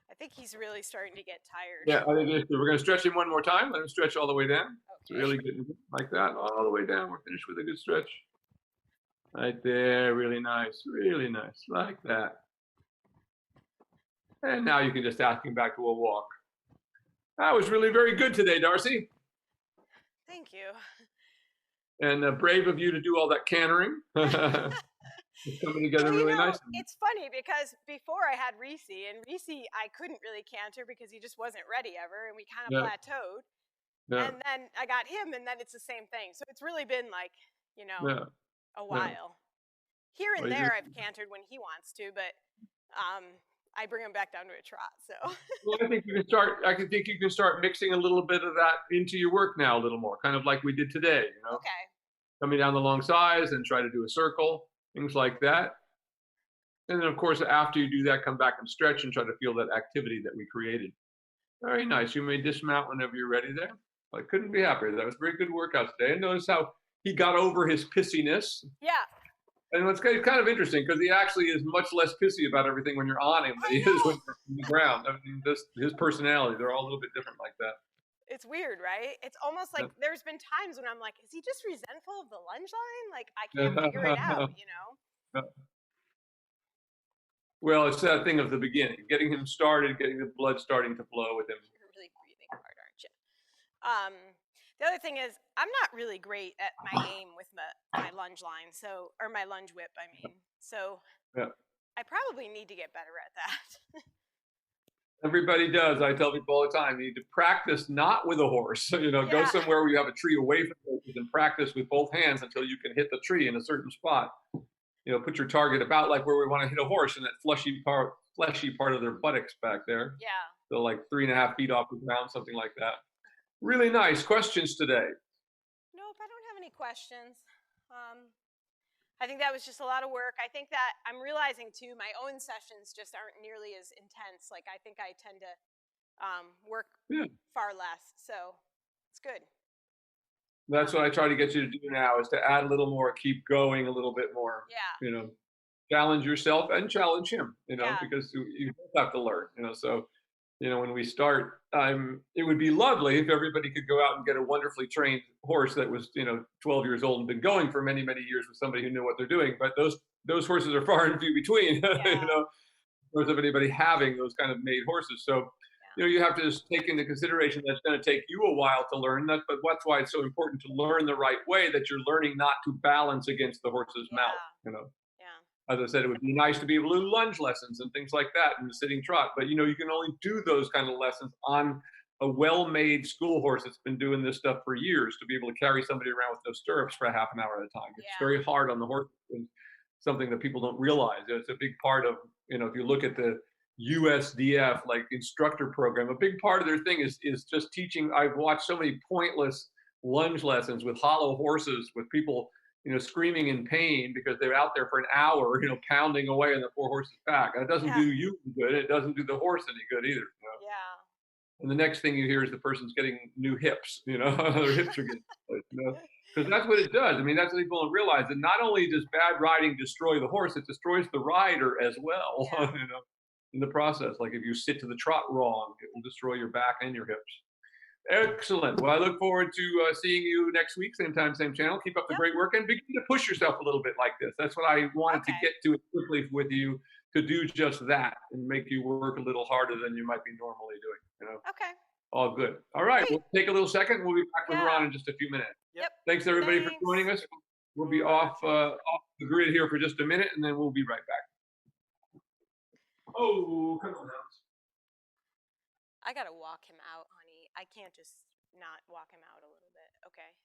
I think he's really starting to get tired. Yeah, I think we're going to stretch him one more time. Let him stretch all the way down. It's Okay. really good, like that, all the way down. We're finished with a good stretch. Right there, really nice, like that. And now you can just ask him back to a walk. That was really very good today, Darcy. Thank you. And brave of you to do all that cantering. It's coming together really nicely. It's funny because before I had Reese, and Reese I couldn't really canter because he just wasn't ready ever, and we kind of plateaued. Yeah. And then I got him, and then it's the same thing. So it's really been like, a while. Here and there I've cantered when he wants to, but I bring him back down to a trot. So well, I think you can start. I think you can start mixing a little bit of that into your work now, a little more, kind of like we did today. Okay. Coming down the long sides and try to do a circle, things like that. And then, of course, after you do that, come back and stretch and try to feel that activity that we created. Very nice. You may dismount whenever you're ready there. I couldn't be happier. That was a very good workout today. And notice how he got over his pissiness. Yeah. And it's kind of interesting because he actually is much less pissy about everything when you're on him than he is when you're on the ground. I mean, his personality, they're all a little bit different like that. It's weird, right? It's almost like there's been times when I'm like, is he just resentful of the lunge line? Like, I can't figure it out, Well, it's that thing of the beginning, getting him started, getting the blood starting to flow with him. You're really breathing hard, aren't you? The other thing is, I'm not really great at my aim with my lunge line, or my lunge whip, I mean. So I probably need to get better at that. Everybody does. I tell people all the time, you need to practice not with a horse. Go somewhere where you have a tree away from horses and practice with both hands until you can hit the tree in a certain spot. Put your target about like where we want to hit a horse in that fleshy part of their buttocks back there. Yeah. So like 3.5 feet off the ground, something like that. Really nice questions today. Nope, I don't have any questions. I think that was just a lot of work. I think that I'm realizing too, my own sessions just aren't nearly as intense. Like I think I tend to work far less. So it's good. That's what I try to get you to do now, is to add a little more, keep going a little bit more. Yeah. Challenge yourself and challenge him, because you both have to learn, so, when we start, it would be lovely if everybody could go out and get a wonderfully trained horse that was, 12 years old and been going for many, many years with somebody who knew what they're doing. But those horses are far and few between, of anybody having those kind of made horses. So, you have to just take into consideration that it's going to take you a while to learn that, but that's why it's so important to learn the right way, that you're learning not to balance against the horse's mouth, As I said, it would be nice to be able to do lunge lessons and things like that in the sitting trot, but you can only do those kind of lessons on a well-made school horse that's been doing this stuff for years, to be able to carry somebody around with no stirrups for a half an hour at a time. It's very hard on the horse. It's something that people don't realize. It's a big part of, if you look at the USDF like instructor program, a big part of their thing is just teaching. I've watched so many pointless lunge lessons with hollow horses, with people screaming in pain because they're out there for an hour, pounding away on the poor horse's back. And it doesn't do you good. It doesn't do the horse any good either. Yeah. And the next thing you hear is the person's getting new hips. Their hips are getting, because that's what it does. I mean, that's what people don't realize. And not only does bad riding destroy the horse, it destroys the rider as well. In the process. Like if you sit to the trot wrong, it will destroy your back and your hips. Excellent. Well, I look forward to seeing you next week, same time, same channel. Keep up the great work and begin to push yourself a little bit like this. That's what I wanted to get to quickly with you, to do just that and make you work a little harder than you might be normally doing. Okay. All good. All right. We'll take a little second. We'll be back with Ron in just a few minutes. Yep. Thanks everybody for joining us. We'll be off the grid here for just a minute, and then we'll be right back. Oh, come on now. I gotta walk him out, honey. I can't just not walk him out a little bit. Okay.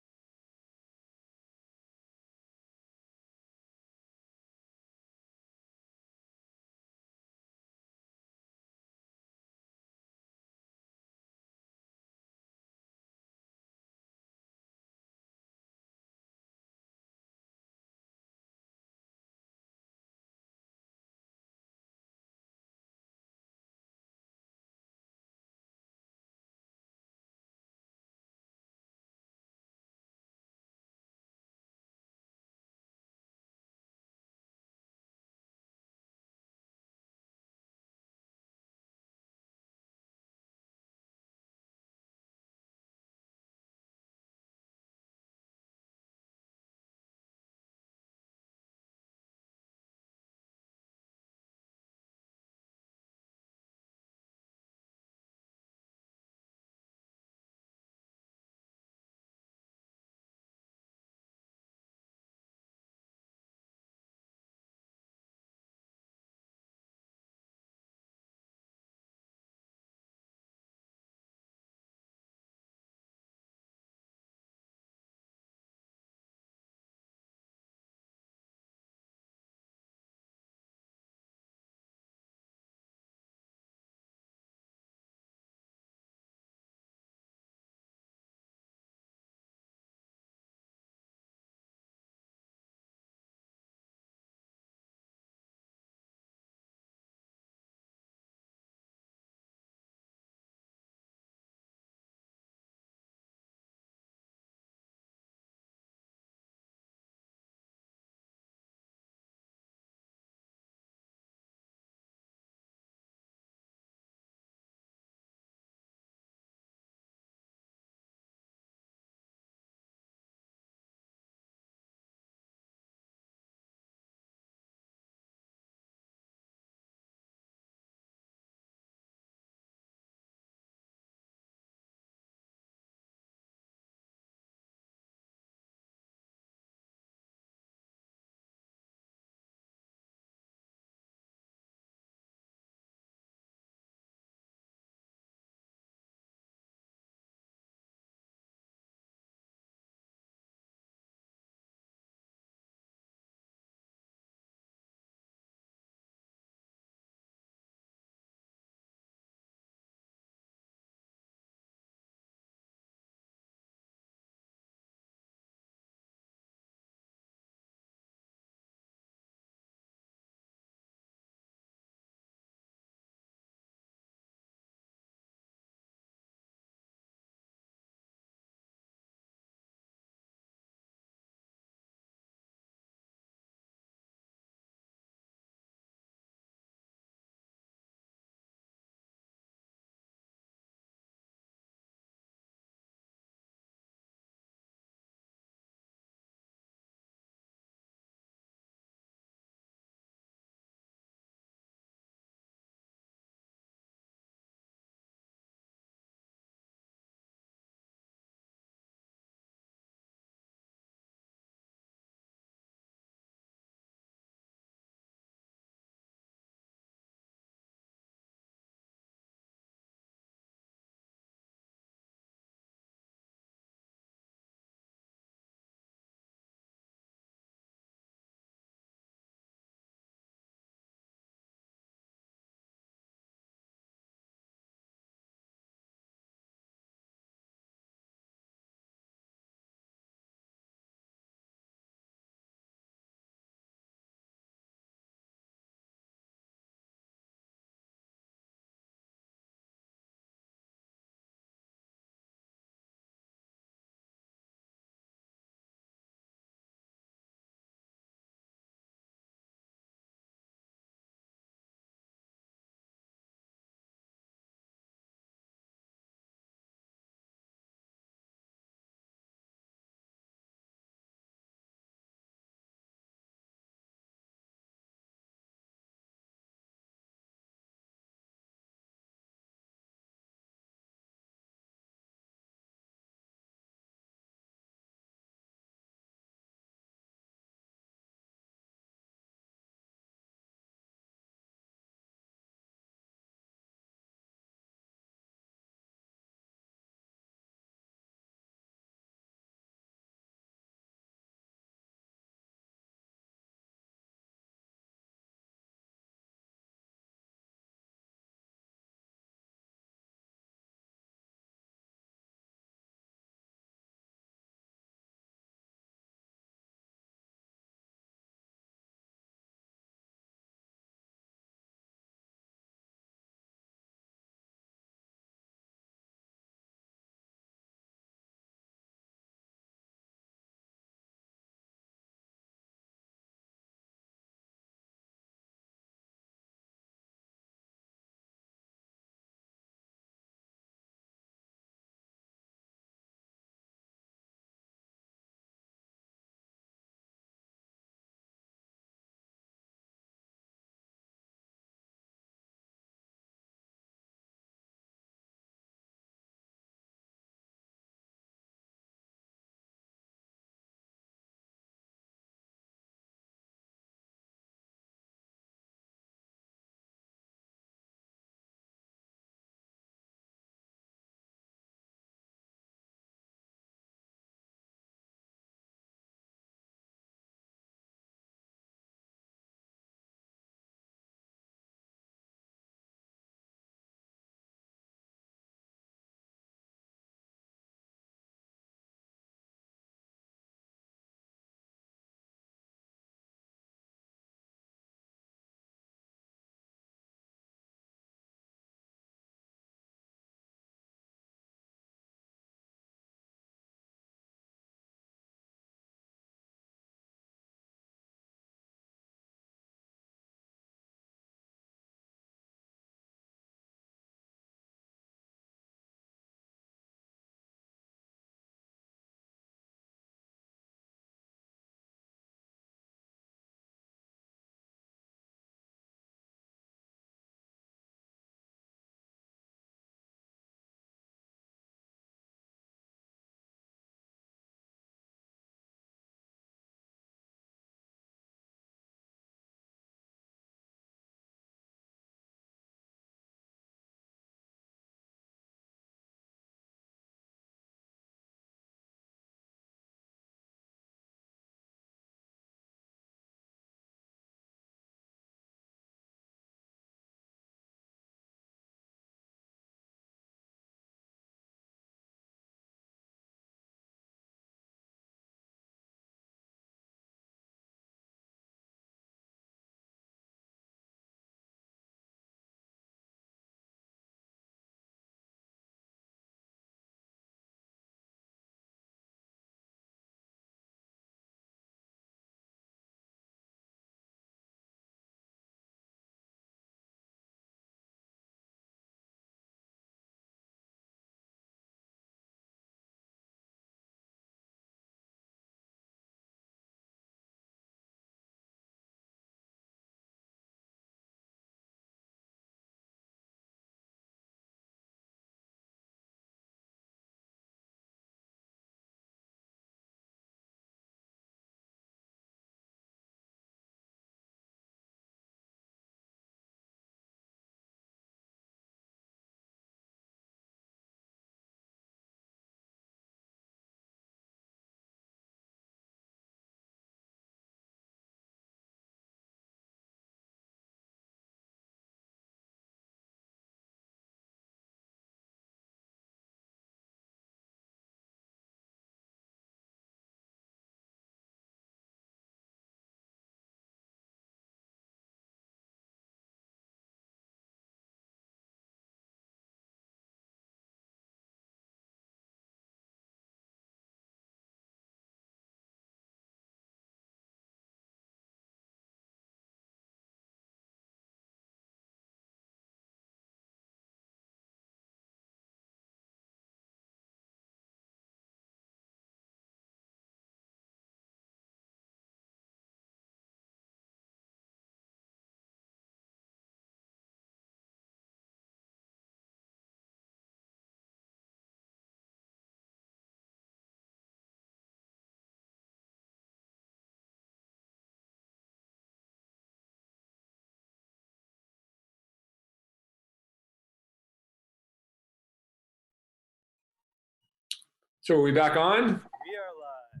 So are we back on? We are live.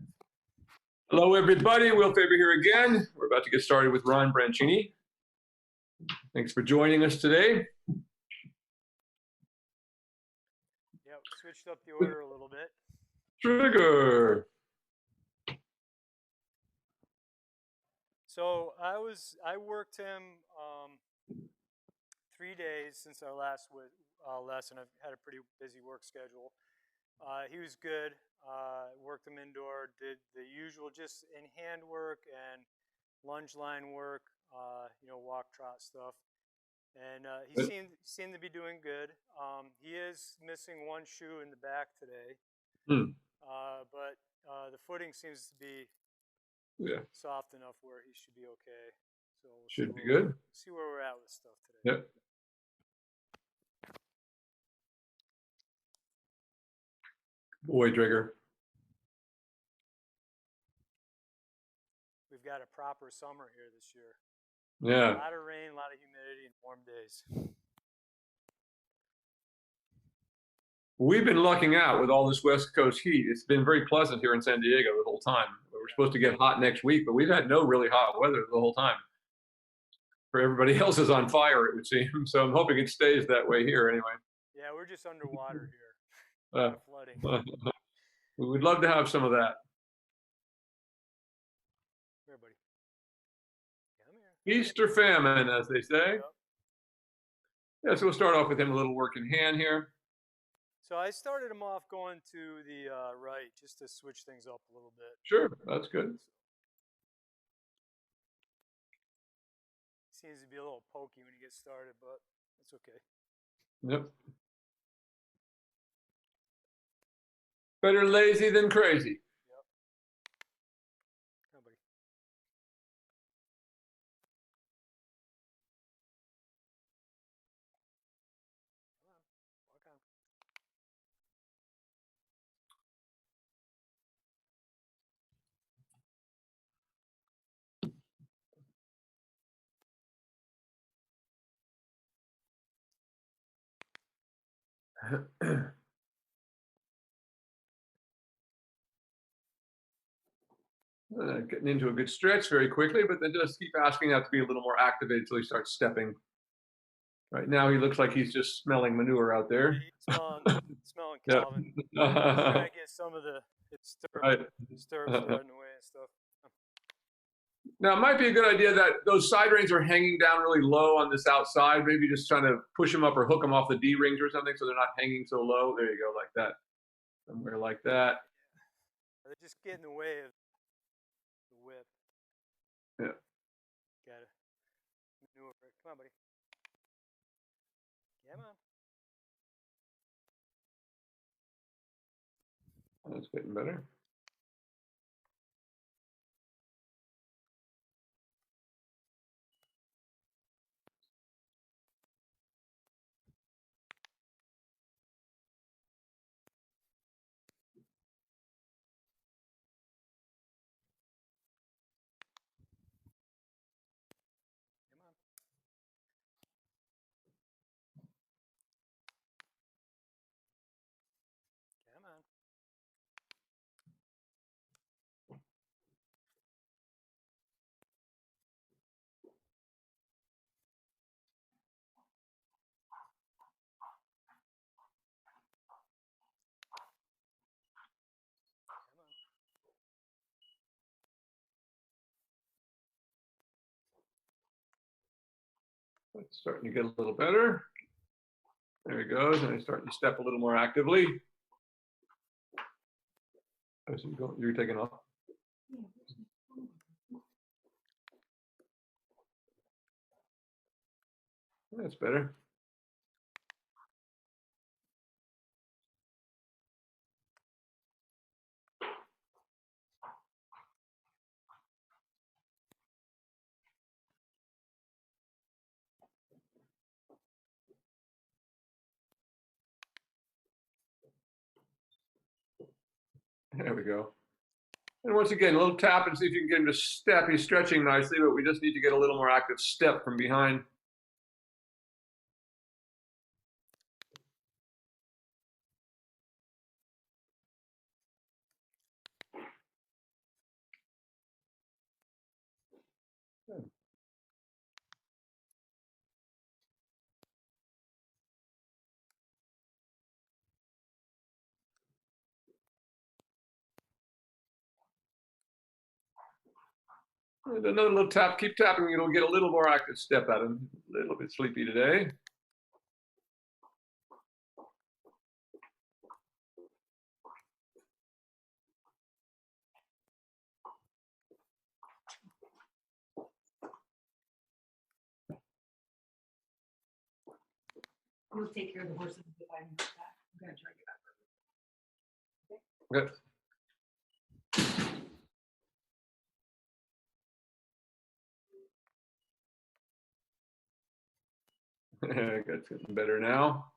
Hello, everybody. Will Faerber here again. We're about to get started with Ron Branchini. Thanks for joining us today. Yeah, we switched up the order a little bit. Trigger. So I worked him 3 days since our last lesson. I've had a pretty busy work schedule. He was good. Worked him indoor. Did the usual, just in hand work and lunge line work. Walk trot stuff. And he seemed to be doing good. He is missing one shoe in the back today, but the footing seems to be soft enough where he should be okay. So should be good. See where we're at with stuff today. Yep. Boy, Trigger. We've got a proper summer here this year. Yeah. A lot of rain, a lot of humidity, and warm days. We've been lucking out with all this West Coast heat. It's been very pleasant here in San Diego the whole time. We're supposed to get hot next week, but we've had no really hot weather the whole time. For everybody else is on fire, it would seem. So I'm hoping it stays that way here anyway. Yeah, we're just underwater here. Flooding. We would love to have some of that. Here, buddy. Come here. Easter famine, as they say. Yep. Yeah, so we'll start off with him a little work in hand here. So I started him off going to the right, just to switch things up a little bit. Sure, that's good. Seems to be a little pokey when he gets started, but it's okay. Yep. Better lazy than crazy. Yep. Come on, buddy. Come on. Walk on. Getting into a good stretch very quickly, but then just keep asking that to be a little more activated until he starts stepping. Right now, he looks like he's just smelling manure out there. Yeah, he's smelling Calvin. Trying to get some of the stirrups rotting away and stuff. Now, it might be a good idea that those side reins are hanging down really low on this outside. Maybe just trying to push them up or hook them off the D rings or something so they're not hanging so low. There you go, like that. Somewhere like that. They just get in the way of the whip. Yeah. Got to maneuver it. Come on, buddy. Come on. That's getting better. It's starting to get a little better. There he goes, and he's starting to step a little more actively. Oh, so you're taking off. That's better. There we go. And once again, a little tap and see if you can get him to step. He's stretching nicely, but we just need to get a little more active step from behind. Good. Another little tap. Keep tapping. It'll get a little more active step at him. A little bit sleepy today. We'll take care of the horses if I can get back. I'm gonna try to get back. Good. That's getting better now.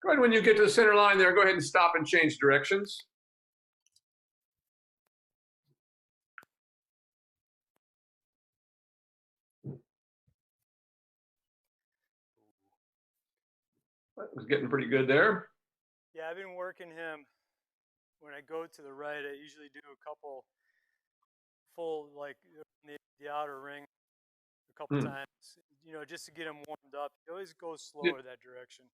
Go ahead, when you get to the center line there, go ahead and stop and change directions. That was getting pretty good there. Yeah, I've been working him. When I go to the right, I usually do a couple full, like the outer ring a couple times, just to get him warmed up. He always goes slower that direction.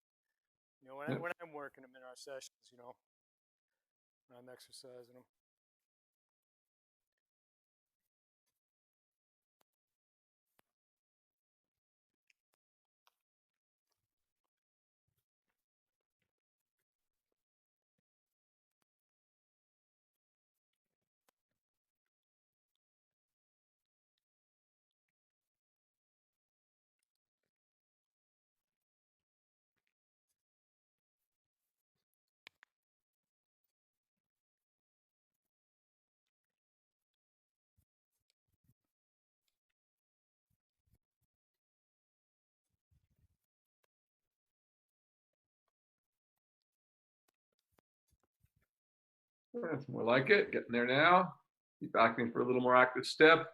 When I'm working him in our sessions, when I'm exercising him. That's more like it. Getting there now. Keep acting for a little more active step.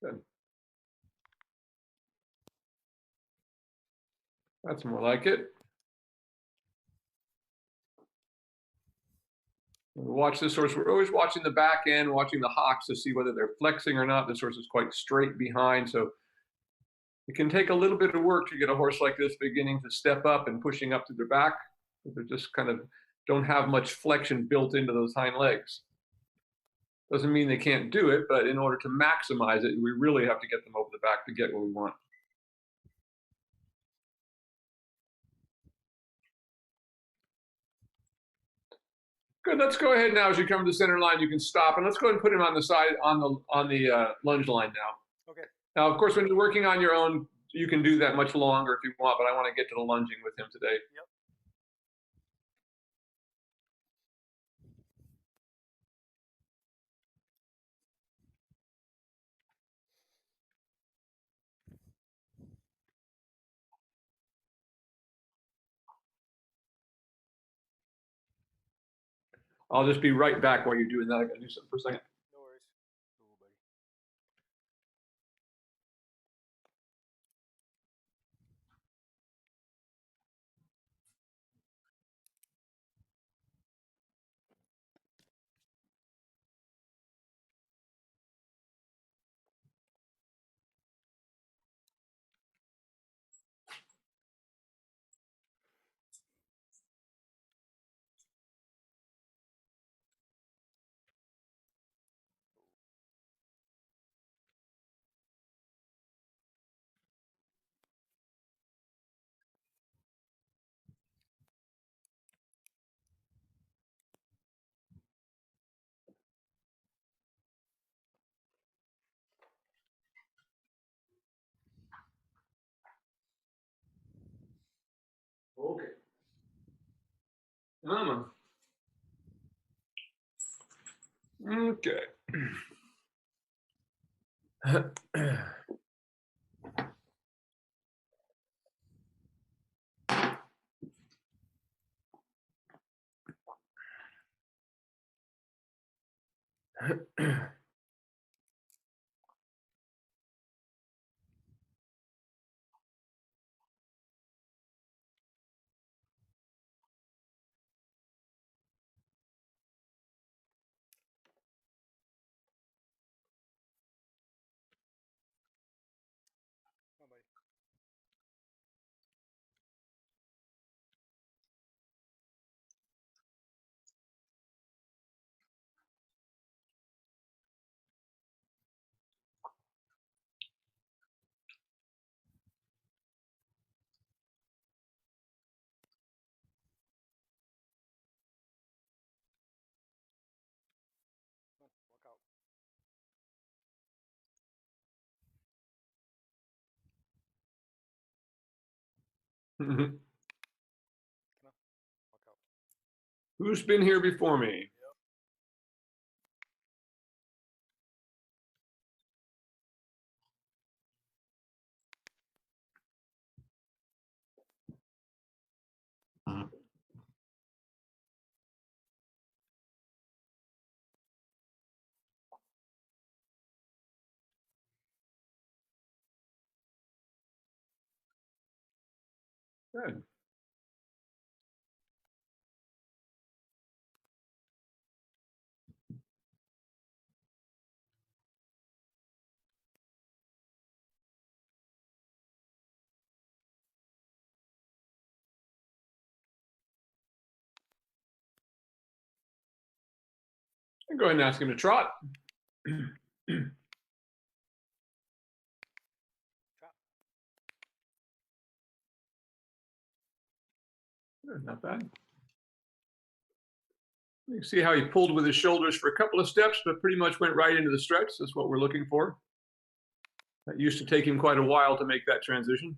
Good. That's more like it. Watch this horse. We're always watching the back end, watching the hocks to see whether they're flexing or not. This horse is quite straight behind, so it can take a little bit of work to get a horse like this beginning to step up and pushing up to their back. They just kind of don't have much flexion built into those hind legs. Doesn't mean they can't do it, but in order to maximize it, we really have to get them over the back to get what we want. Good. Let's go ahead now. As you come to the center line, you can stop, and let's go ahead and put him on the side on the lunge line now. Okay. Now, of course, when you're working on your own, you can do that much longer if you want, but I want to get to the lunging with him today. Yep. I'll just be right back while you're doing that. I got to do something for a second. No worries. Cool, buddy. Okay. Okay. Come on, walk out. Who's been here before me? Good. Go ahead and ask him to trot. Not bad. You can see how he pulled with his shoulders for a couple of steps, but pretty much went right into the stretch. That's what we're looking for. That used to take him quite a while to make that transition.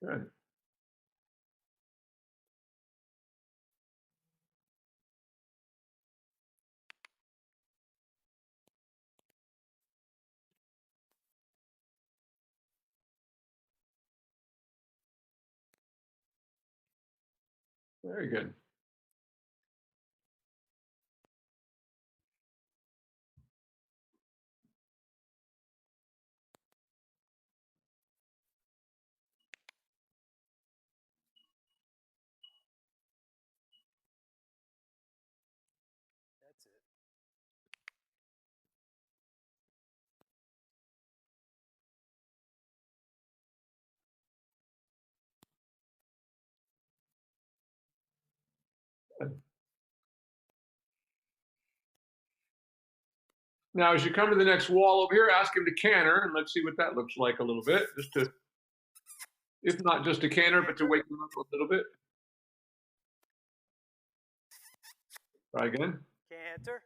Good. Very good. That's it. Now, as you come to the next wall over here, ask him to canter, and let's see what that looks like a little bit, just to, if not just to canter, but to wake him up a little bit. Try again. Canter.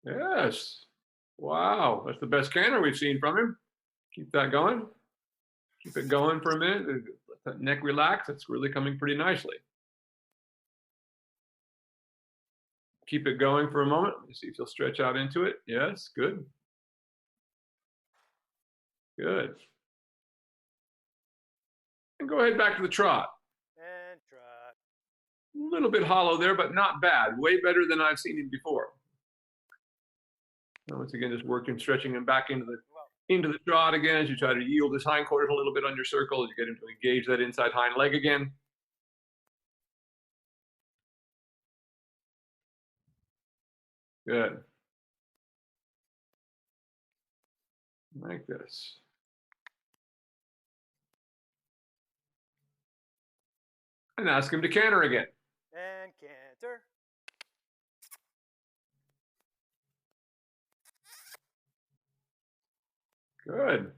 Yes. Wow, that's the best canter we've seen from him. Keep that going. Keep it going for a minute. Let that neck relax. It's really coming pretty nicely. Keep it going for a moment. Let me see if you'll stretch out into it. Yes, good. Good. And go ahead back to the trot. And trot. A little bit hollow there, but not bad. Way better than I've seen him before. Now, once again, just working, stretching him back into the trot again as you try to yield his hindquarters a little bit on your circle as you get him to engage that inside hind leg again. Good. Like this. And ask him to canter again. And canter. Good.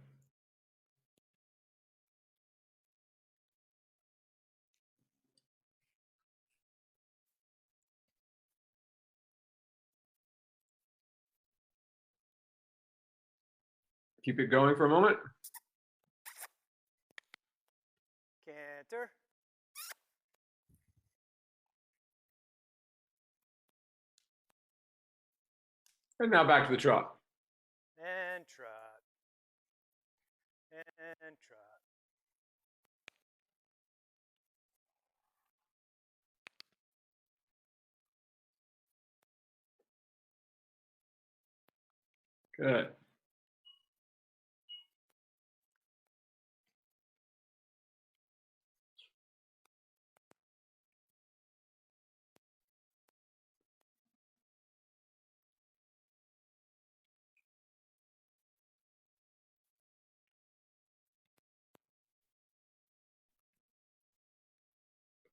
Keep it going for a moment. Canter. And now back to the trot. And trot. And trot. Good.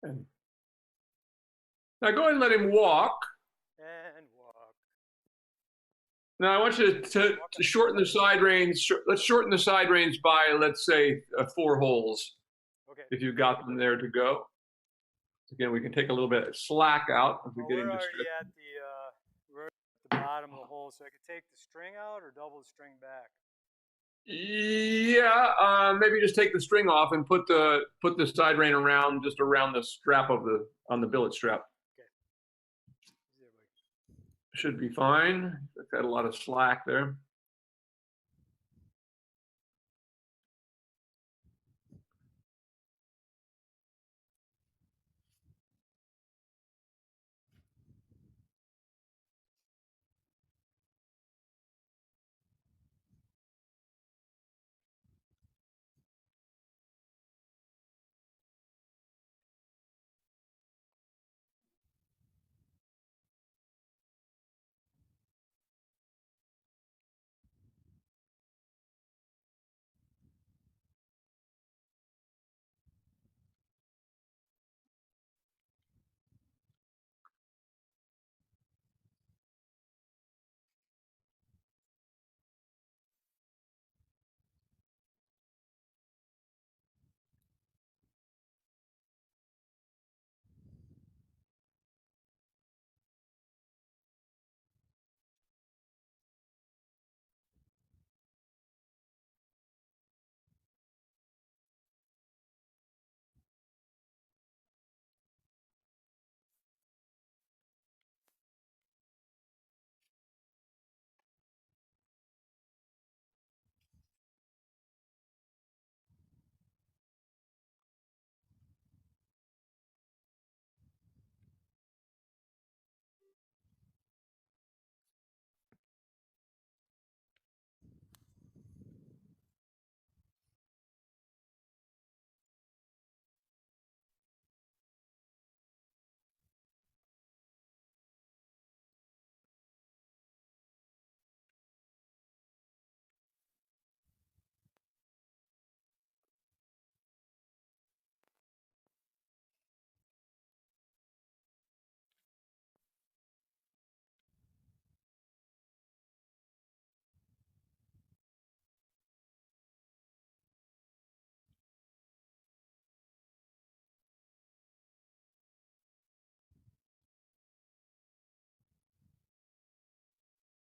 And now go ahead and let him walk. And walk. Now I want you to shorten the side reins. Let's shorten the side reins by, let's say, 4 holes. Okay. If you've got them there to go. Again, we can take a little bit of slack out as we get We're into already stretching. at the bottom of the hole, so I could take the string out or double the string back. Yeah, maybe just take the string off and put the side rein around just around the strap of on the billet strap. Okay. Should be fine. I've got a lot of slack there.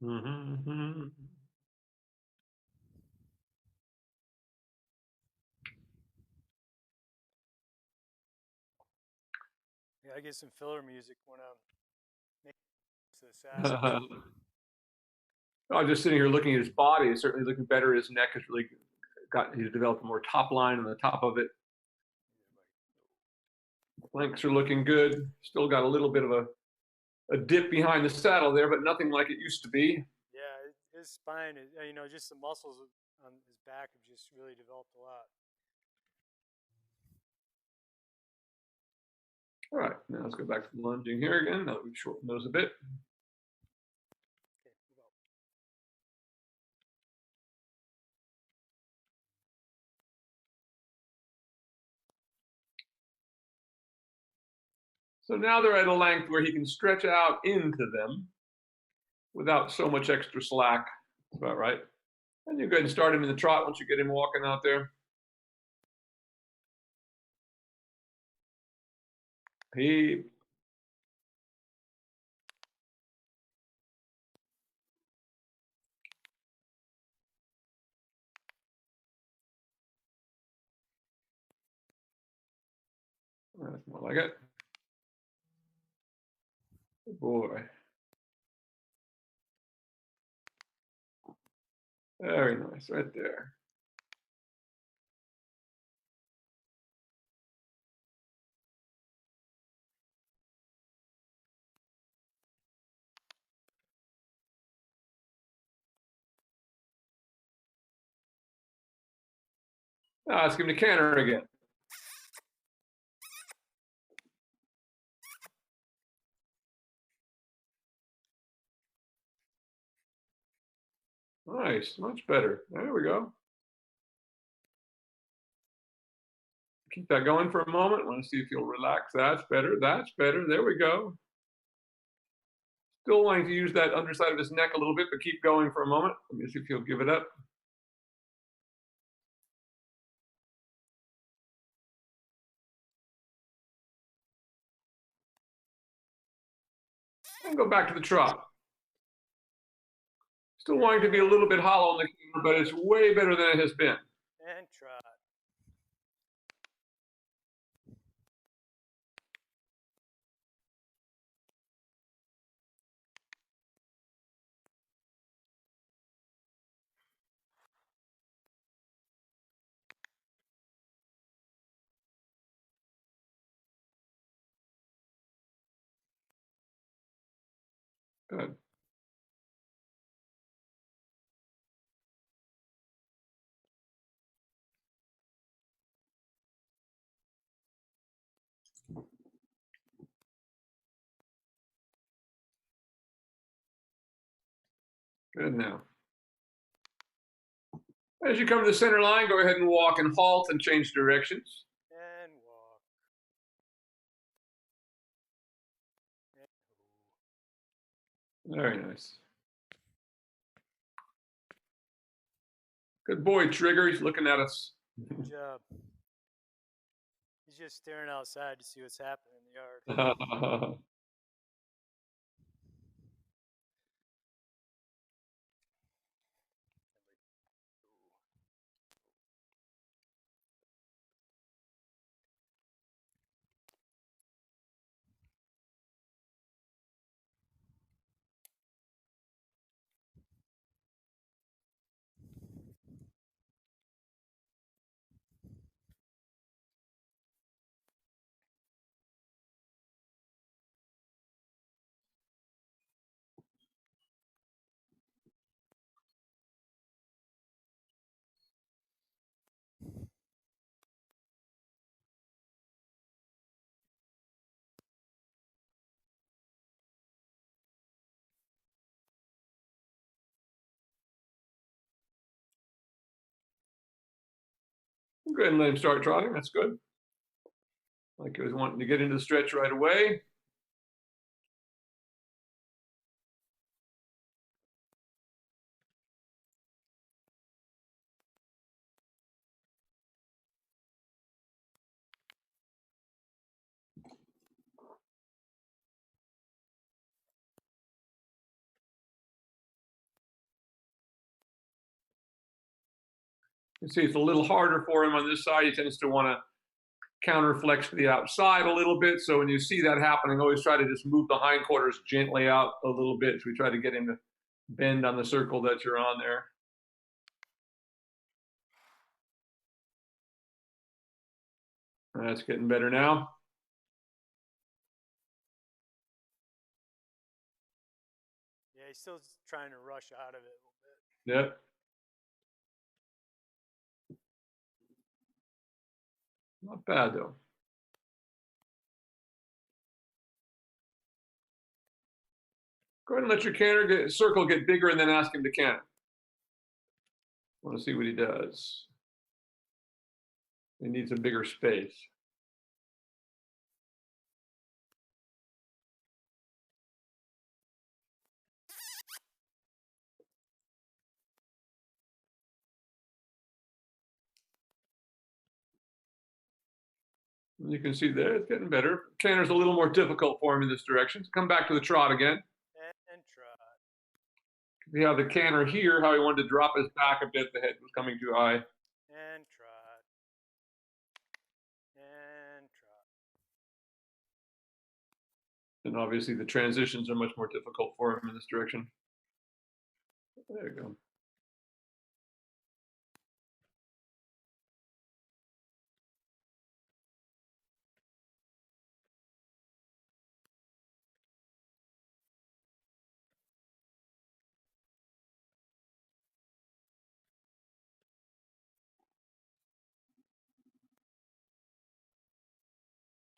Mm-hmm. Yeah, I get some filler music when I'm making the saddle. I'm just sitting here looking at his body. It's certainly looking better. His neck has really he's developed more top line on the top of it. Flanks are looking good. Still got a little bit of a dip behind the saddle there, but nothing like it used to be. Yeah, his spine, is, just the muscles on his back have just really developed a lot. All right, now let's go back to the lunging here again. Now that we've shortened those a bit. Okay, go. So now they're at a length where he can stretch out into them without so much extra slack. That's about right. And you go ahead and start him in the trot once you get him walking out there. He That's more like it. Good boy. Very nice, right there. Now let's give him the canter again. Nice, much better. There we go. Keep that going for a moment. I want to see if you'll relax. That's better. That's better. There we go. Still wanting to use that underside of his neck a little bit, but keep going for a moment. Let me see if he'll give it up. And go back to the trot. Still wanting to be a little bit hollow on the camera, but it's way better than it has been. And trot. Good. Good now. As you come to the center line, go ahead and walk and halt and change directions. And walk. And Very nice. Good boy, Trigger. He's looking at us. good job. He's just staring outside to see what's happening in the yard. Go ahead and let him start trotting. That's good. Like he was wanting to get into the stretch right away. You see it's a little harder for him on this side. He tends to want to counter flex to the outside a little bit. So when you see that happening, always try to just move the hindquarters gently out a little bit. So we try to get him to bend on the circle that you're on there. That's getting better now. Yeah, he's still trying to rush out of it a little bit. Yep. Not bad though. Go ahead and let your circle get bigger and then ask him to canter. Want to see what he does. He needs a bigger space. You can see there, it's getting better. Canter's a little more difficult for him in this direction. So come back to the trot again. And trot. See how the canter here, how he wanted to drop his back a bit, the head was coming too high. And trot. And trot. And obviously the transitions are much more difficult for him in this direction. There you go.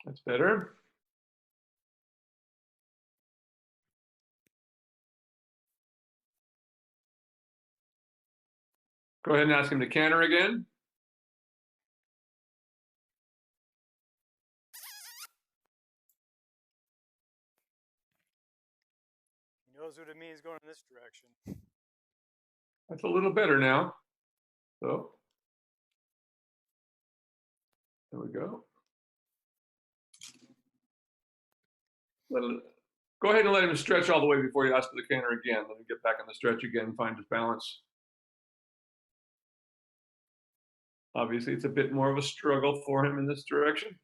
That's better. Go ahead and ask him to canter again. He knows what it means going in this direction. That's a little better now. So, there we go. Go ahead and let him stretch all the way before you ask for the canter again. Let him get back on the stretch again, find his balance. Obviously, it's a bit more of a struggle for him in this direction.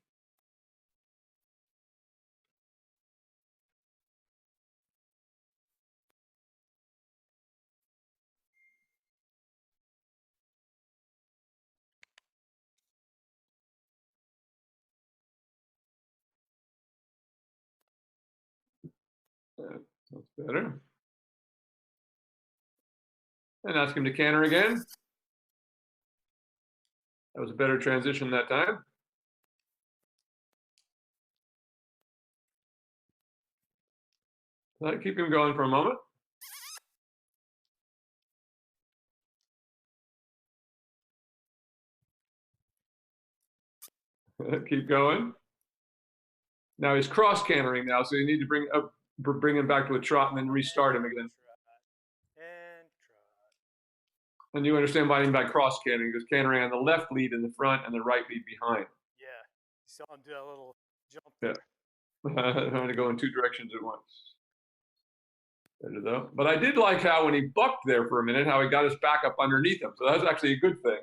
That's better. And ask him to canter again. That was a better transition that time. Keep him going for a moment. Keep going. Now he's cross cantering now, so you need to bring him back to a trot and then restart him again. And trot. And you understand what I mean by cross cantering, because cantering on the left lead in the front and the right lead behind. Yeah, you saw him do that little jump Yeah. there. Trying to go in two directions at once. Better though. But I did like how when he bucked there for a minute, how he got his back up underneath him. So that was actually a good thing.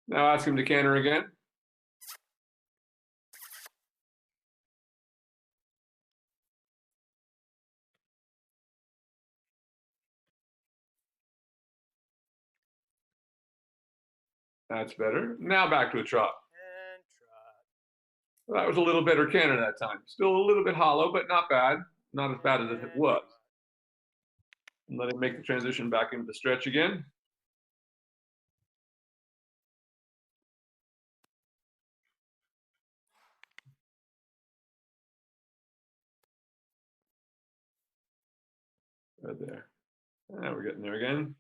Now ask him to canter again. That's better. Now back to a trot. And trot. Well, that was a little better canter that time. Still a little bit hollow, but not bad. Not as bad as it was. And let him make the transition back into the stretch again. Right there. Now we're getting there again.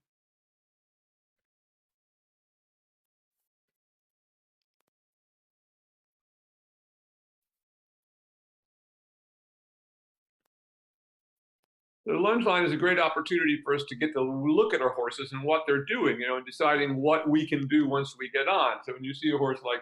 The lunge line is a great opportunity for us to get to look at our horses and what they're doing, and deciding what we can do once we get on. So when you see a horse like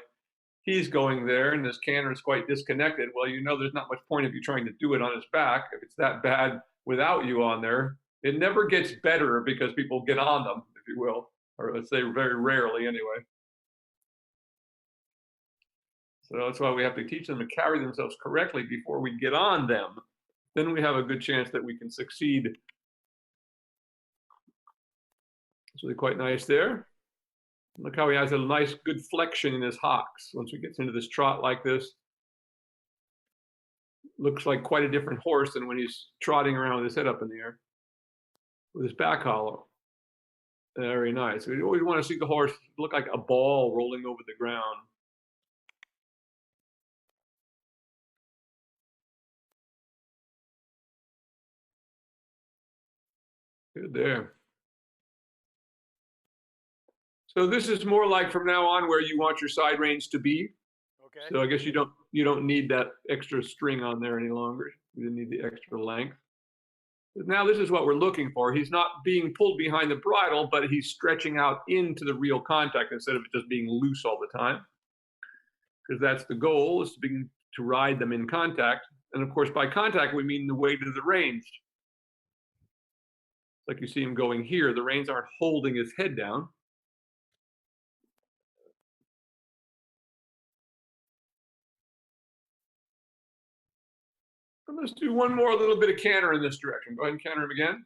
he's going there and his canter is quite disconnected, well, there's not much point of you trying to do it on his back if it's that bad without you on there. It never gets better because people get on them, if you will, or let's say very rarely anyway. So that's why we have to teach them to carry themselves correctly before we get on them. Then we have a good chance that we can succeed. It's really quite nice there. Look how he has a nice, good flexion in his hocks. Once he gets into this trot like this, looks like quite a different horse than when he's trotting around with his head up in the air, with his back hollow. Very nice. We always want to see the horse look like a ball rolling over the ground. Good there. So this is more like from now on where you want your side reins to be. Okay. So I guess you don't need that extra string on there any longer. You didn't need the extra length. But now this is what we're looking for. He's not being pulled behind the bridle, but he's stretching out into the real contact instead of just being loose all the time. Because that's the goal, is to ride them in contact. And of course, by contact, we mean the weight of the reins. Like you see him going here, the reins aren't holding his head down. And let's do one more little bit of canter in this direction. Go ahead and canter him again.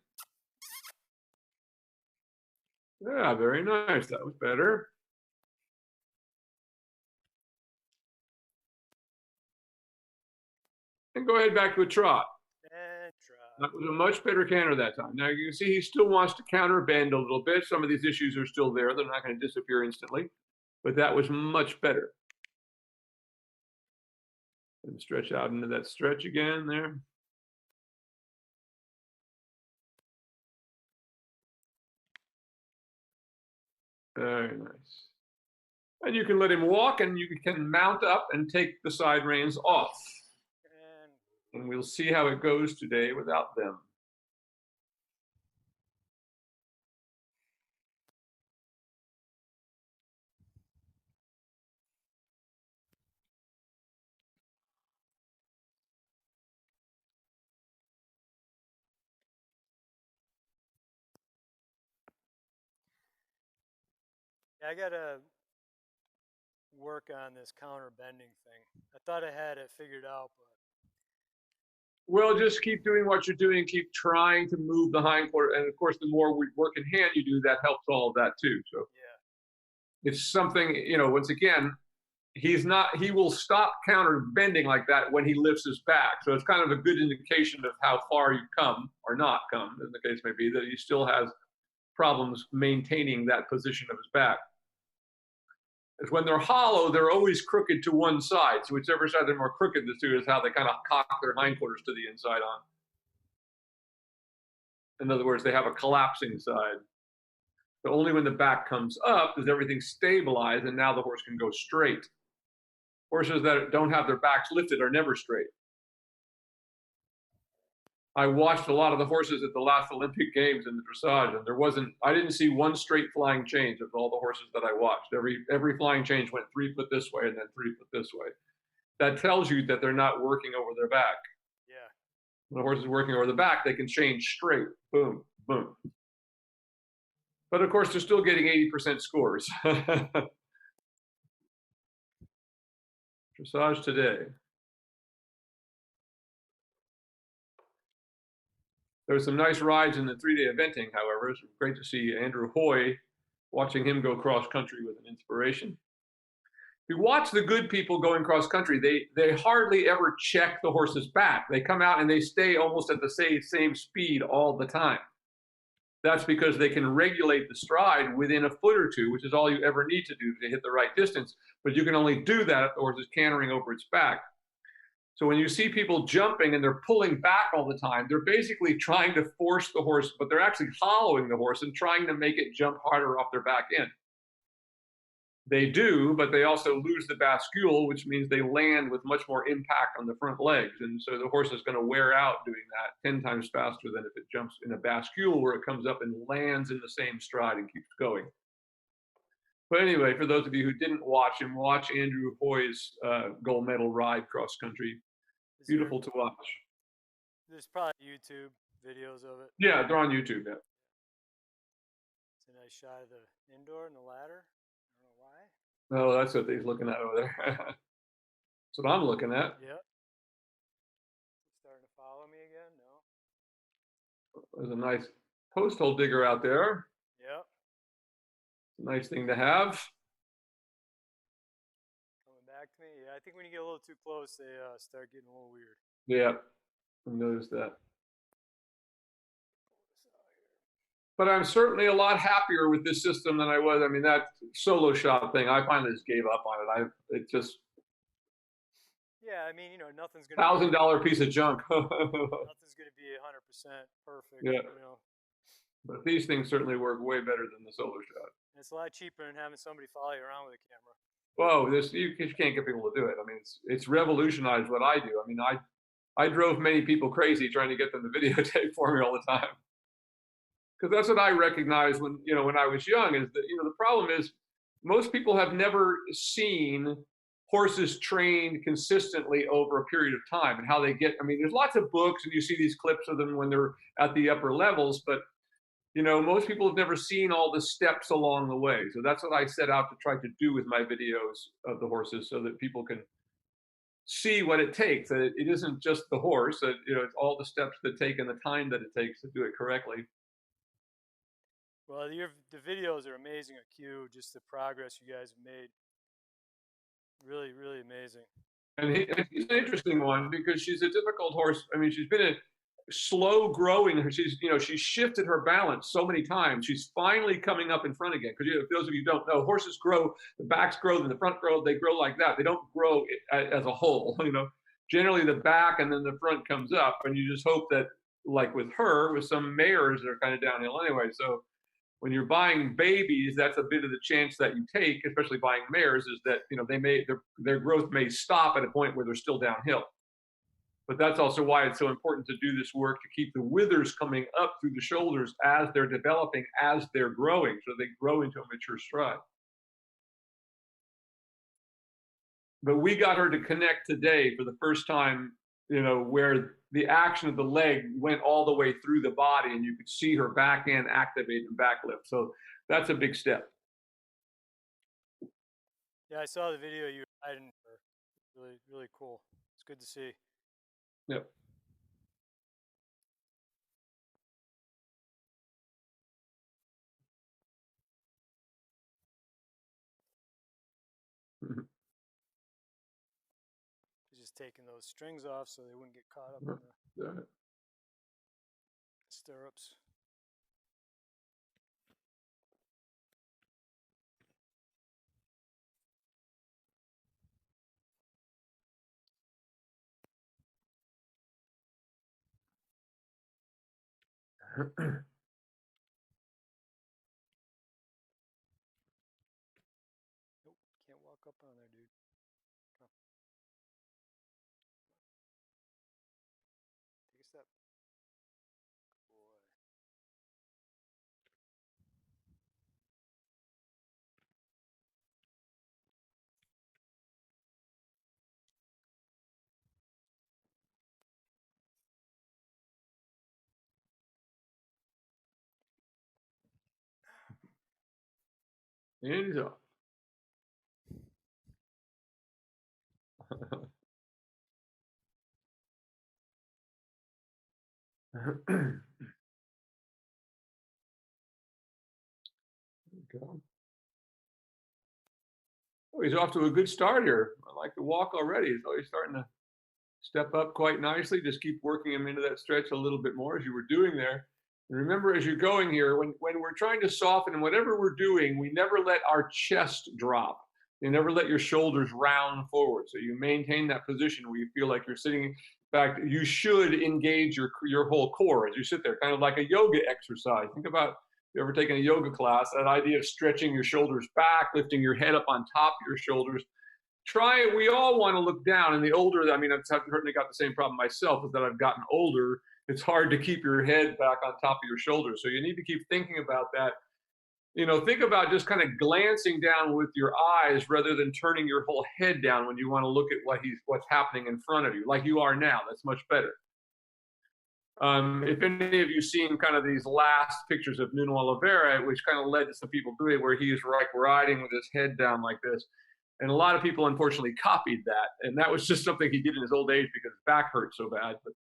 Yeah, very nice. That was better. And go ahead back to a trot. And trot. That was a much better canter that time. Now you can see he still wants to counter bend a little bit. Some of these issues are still there. They're not going to disappear instantly. But that was much better. And stretch out into that stretch again there. Very nice. And you can let him walk, and you can mount up and take the side reins off. And we'll see how it goes today without them. Yeah, I gotta work on this counter bending thing. I thought I had it figured out, but Well, just keep doing what you're doing. Keep trying to move the hindquarter. And of course, the more work in hand you do, that helps all of that too. So yeah. it's something, once again, he will stop counter bending like that when he lifts his back. So it's kind of a good indication of how far you come or not come, as the case may be, that he still has problems maintaining that position of his back. Is when they're hollow, they're always crooked to one side. So whichever side they're more crooked to is how they kind of cock their hindquarters to the inside on. In other words, they have a collapsing side. But only when the back comes up does everything stabilize, and now the horse can go straight. Horses that don't have their backs lifted are never straight. I watched a lot of the horses at the last Olympic Games in the dressage, and I didn't see one straight flying change of all the horses that I watched. Every flying change went 3 foot this way and then 3 foot this way. That tells you that they're not working over their back. Yeah. When the horse is working over the back, they can change straight. Boom, boom. But of course, they're still getting 80% scores. Dressage today. There were some nice rides in the 3-day eventing, however. It's great to see Andrew Hoy, watching him go cross country with an inspiration. If you watch the good people going cross country, they hardly ever check the horse's back. They come out and they stay almost at the same speed all the time. That's because they can regulate the stride within a foot or two, which is all you ever need to do to hit the right distance. But you can only do that if the horse is cantering over its back. So when you see people jumping and they're pulling back all the time, they're basically trying to force the horse, but they're actually hollowing the horse and trying to make it jump harder off their back end. They do, but they also lose the bascule, which means they land with much more impact on the front legs. And so the horse is going to wear out doing that 10 times faster than if it jumps in a bascule where it comes up and lands in the same stride and keeps going. But anyway, for those of you who didn't watch him, watch Andrew Hoy's gold medal ride cross country. Beautiful to watch. There's probably YouTube videos of it. Yeah, they're on YouTube. Yeah. It's a nice shot of the indoor and the ladder. I don't know why. Oh, that's what he's looking at over there. That's what I'm looking at. Yep. Starting to follow me again? No. There's a nice post hole digger out there. Yep. It's a nice thing to have. Coming back to me. Yeah, I think when you get a little too close, they start getting a little weird. Yeah, I noticed that. But I'm certainly a lot happier with this system than I was. I mean, that solo shot thing, I finally just gave up on it. It just. Yeah, I mean, nothing's going to $1,000 piece of junk. nothing's going to be 100% perfect. Yeah. But these things certainly work way better than the solo shot. And it's a lot cheaper than having somebody follow you around with a camera. Whoa, you can't get people to do it. I mean, it's revolutionized what I do. I mean, I drove many people crazy trying to get them to videotape for me all the time. Because that's what I recognized when I was young, is that the problem is most people have never seen horses trained consistently over a period of time and how they get. I mean, there's lots of books and you see these clips of them when they're at the upper levels, but most people have never seen all the steps along the way. So that's what I set out to try to do with my videos of the horses, so that people can see what it takes. That it isn't just the horse, that it's all the steps that take and the time that it takes to do it correctly. Well, the videos are amazing at Q, just the progress you guys have made. Really, really amazing. And he's an interesting one because she's a difficult horse. I mean, she's been a slow growing. She's shifted her balance so many times. She's finally coming up in front again. Because those of you who don't know, horses grow, the backs grow, then the front grow. They grow like that. They don't grow as a whole. Generally the back and then the front comes up, and you just hope that, like with her, with some mares that are kind of downhill anyway. So when you're buying babies, that's a bit of the chance that you take, especially buying mares, is that their growth may stop at a point where they're still downhill. But that's also why it's so important to do this work to keep the withers coming up through the shoulders as they're developing, as they're growing, so they grow into a mature stride. But we got her to connect today for the first time, where the action of the leg went all the way through the body and you could see her back end activate and back lift. So that's a big step. Yeah, I saw the video you were hiding for. Really, really cool. It's good to see. Yep. Just taking those strings off so they wouldn't get caught up in the stirrups. Nope, can't walk up on there, dude. Come. Take a step. Good boy. And he's off. Go. Oh, he's off to a good start here. I like the walk already. He's already starting to step up quite nicely. Just keep working him into that stretch a little bit more as you were doing there. And remember, as you're going here, when we're trying to soften and whatever we're doing, we never let our chest drop. You never let your shoulders round forward. So you maintain that position where you feel like you're sitting. In fact, you should engage your whole core as you sit there, kind of like a yoga exercise. Think about if you ever taken a yoga class, that idea of stretching your shoulders back, lifting your head up on top of your shoulders. Try it. We all want to look down. And the older, I mean, I've certainly got the same problem myself, is that I've gotten older. It's hard to keep your head back on top of your shoulders. So you need to keep thinking about that. Think about just kind of glancing down with your eyes rather than turning your whole head down when you want to look at what's happening in front of you, like you are now. That's much better. If any of you seen kind of these last pictures of Nuno Oliveira, which kind of led to some people doing it, where he's like riding with his head down like this. And a lot of people, unfortunately, copied that. And that was just something he did in his old age because his back hurt so bad. But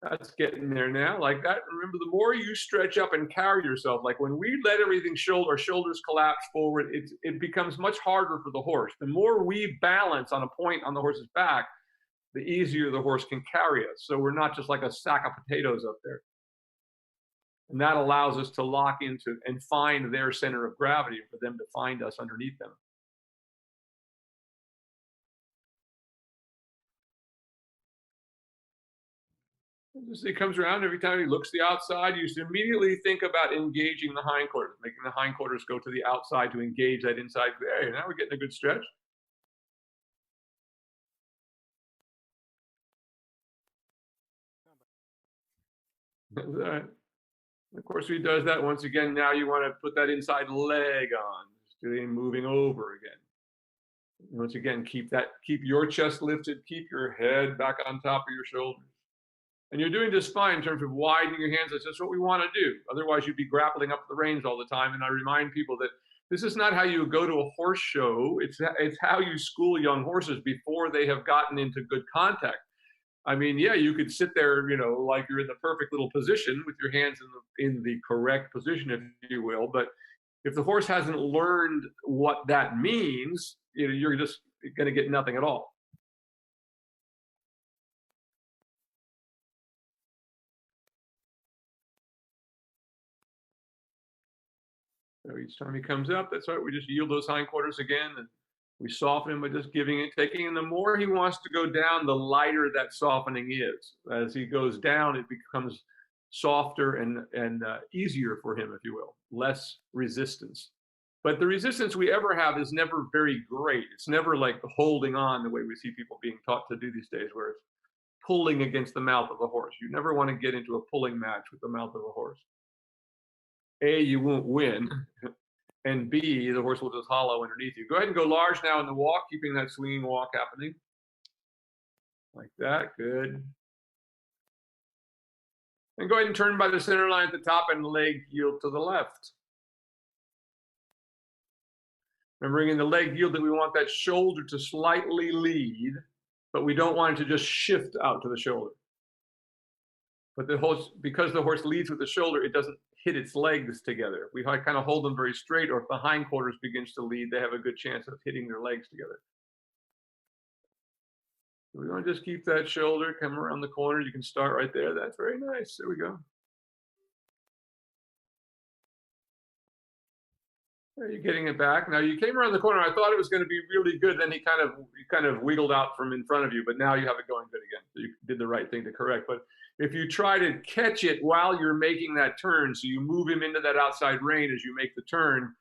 that's getting there now. Like that, remember, the more you stretch up and carry yourself, like when we let everything our shoulders collapse forward, it becomes much harder for the horse. The more we balance on a point on the horse's back, the easier the horse can carry us. So we're not just like a sack of potatoes up there. And that allows us to lock into and find their center of gravity for them to find us underneath them. As he comes around, every time he looks to the outside, you should immediately think about engaging the hindquarters, making the hindquarters go to the outside to engage that inside. There, now we're getting a good stretch. That's all right. Of course, he does that once again. Now you want to put that inside leg on, just moving over again. Once again, keep your chest lifted, keep your head back on top of your shoulders. And you're doing just fine in terms of widening your hands. That's just what we want to do. Otherwise, you'd be grappling up the reins all the time. And I remind people that this is not how you go to a horse show. It's how you school young horses before they have gotten into good contact. I mean, yeah, you could sit there, like you're in the perfect little position with your hands in the correct position, if you will. But if the horse hasn't learned what that means, you're just going to get nothing at all. So each time he comes up, that's right, we just yield those hindquarters again, and we soften him by just giving and taking. And the more he wants to go down, the lighter that softening is. As he goes down, it becomes softer and easier for him, if you will, less resistance. But the resistance we ever have is never very great. It's never like holding on the way we see people being taught to do these days, where it's pulling against the mouth of the horse. You never want to get into a pulling match with the mouth of a horse. A, you won't win, and B, the horse will just hollow underneath you. Go ahead and go large now in the walk, keeping that swinging walk happening. Like that, good. And go ahead and turn by the center line at the top and leg yield to the left. Remembering in the leg yield that we want that shoulder to slightly lead, but we don't want it to just shift out to the shoulder. But the horse, because the horse leads with the shoulder, it doesn't hit its legs together. We kind of hold them very straight, or if the hindquarters begins to lead, they have a good chance of hitting their legs together. We want to just keep that shoulder, come around the corner. You can start right there. That's very nice. There we go. There, you're getting it back. Now you came around the corner. I thought it was going to be really good. Then he kind of wiggled out from in front of you, but now you have it going good again. So you did the right thing to correct. But if you try to catch it while you're making that turn, so you move him into that outside rein as you make the turn,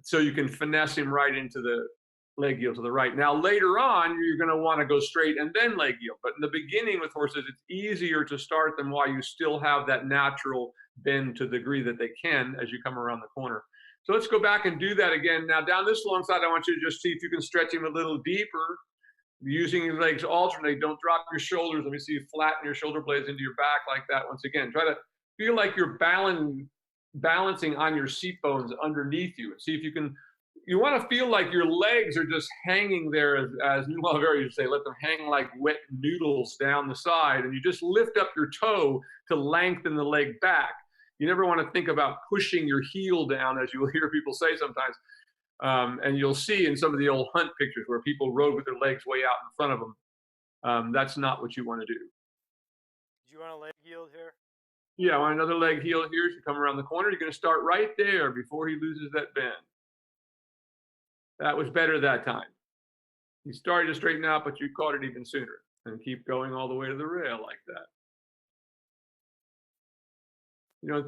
so you can finesse him right into the leg yield to the right. Now, later on, you're going to want to go straight and then leg yield. But in the beginning with horses, it's easier to start them while you still have that natural bend to the degree that they can as you come around the corner. So let's go back and do that again. Now, down this long side, I want you to just see if you can stretch him a little deeper. Using your legs alternate. Don't drop your shoulders. Let me see you flatten your shoulder blades into your back like that. Once again, try to feel like you're balancing on your seat bones underneath you. See if you can. You want to feel like your legs are just hanging there, as New Laveri used to say, let them hang like wet noodles down the side, and you just lift up your toe to lengthen the leg back. You never want to think about pushing your heel down, as you'll hear people say sometimes. And you'll see in some of the old hunt pictures where people rode with their legs way out in front of them. That's not what you want to do. Do you want a leg yield here? Yeah, I want another leg heel here. As you come around the corner, you're going to start right there before he loses that bend. That was better that time. He started to straighten out, but you caught it even sooner. And keep going all the way to the rail like that.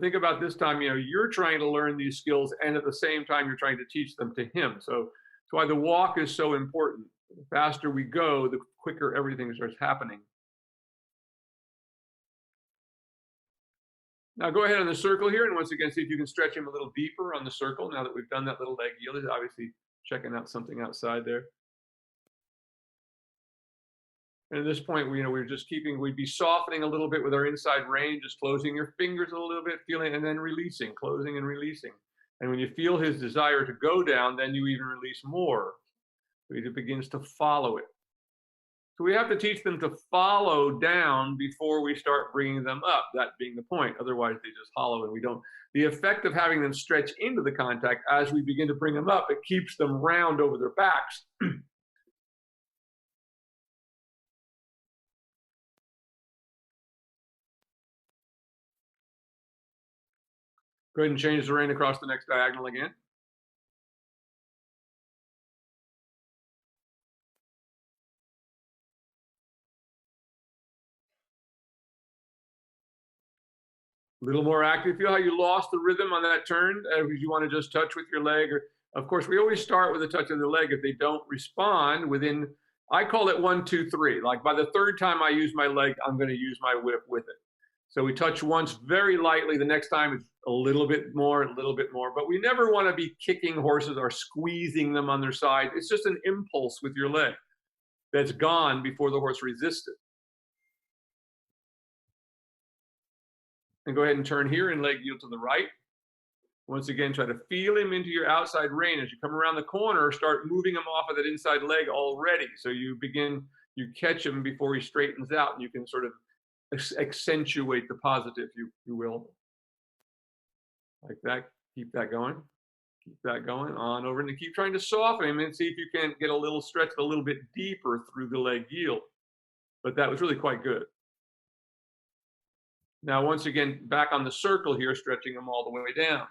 Think about this time, you're trying to learn these skills, and at the same time, you're trying to teach them to him. So that's why the walk is so important. The faster we go, the quicker everything starts happening. Now go ahead on the circle here, and once again, see if you can stretch him a little deeper on the circle. Now that we've done that little leg yield, he's obviously checking out something outside there. And at this point, we'd be softening a little bit with our inside rein, just closing your fingers a little bit, feeling, and then releasing, closing and releasing. And when you feel his desire to go down, then you even release more. So he begins to follow it. So we have to teach them to follow down before we start bringing them up, that being the point. Otherwise, they just hollow and we don't. The effect of having them stretch into the contact as we begin to bring them up, it keeps them round over their backs. Go ahead and change the rein across the next diagonal again. A little more active. Feel how you lost the rhythm on that turn? You want to just touch with your leg. Of course, we always start with a touch of the leg. If they don't respond within, I call it 1, 2, 3. Like by the third time I use my leg, I'm going to use my whip with it. So we touch once very lightly. The next time it's a little bit more. But we never want to be kicking horses or squeezing them on their side. It's just an impulse with your leg that's gone before the horse resists it. And go ahead and turn here and leg yield to the right. Once again, try to feel him into your outside rein. As you come around the corner, start moving him off of that inside leg already. So you catch him before he straightens out, and you can sort of accentuate the positive, you will. Like that. Keep that going. Keep that going on over, and keep trying to soften him and see if you can get a little stretch a little bit deeper through the leg yield. But that was really quite good. Now, once again, back on the circle here, stretching them all the way down.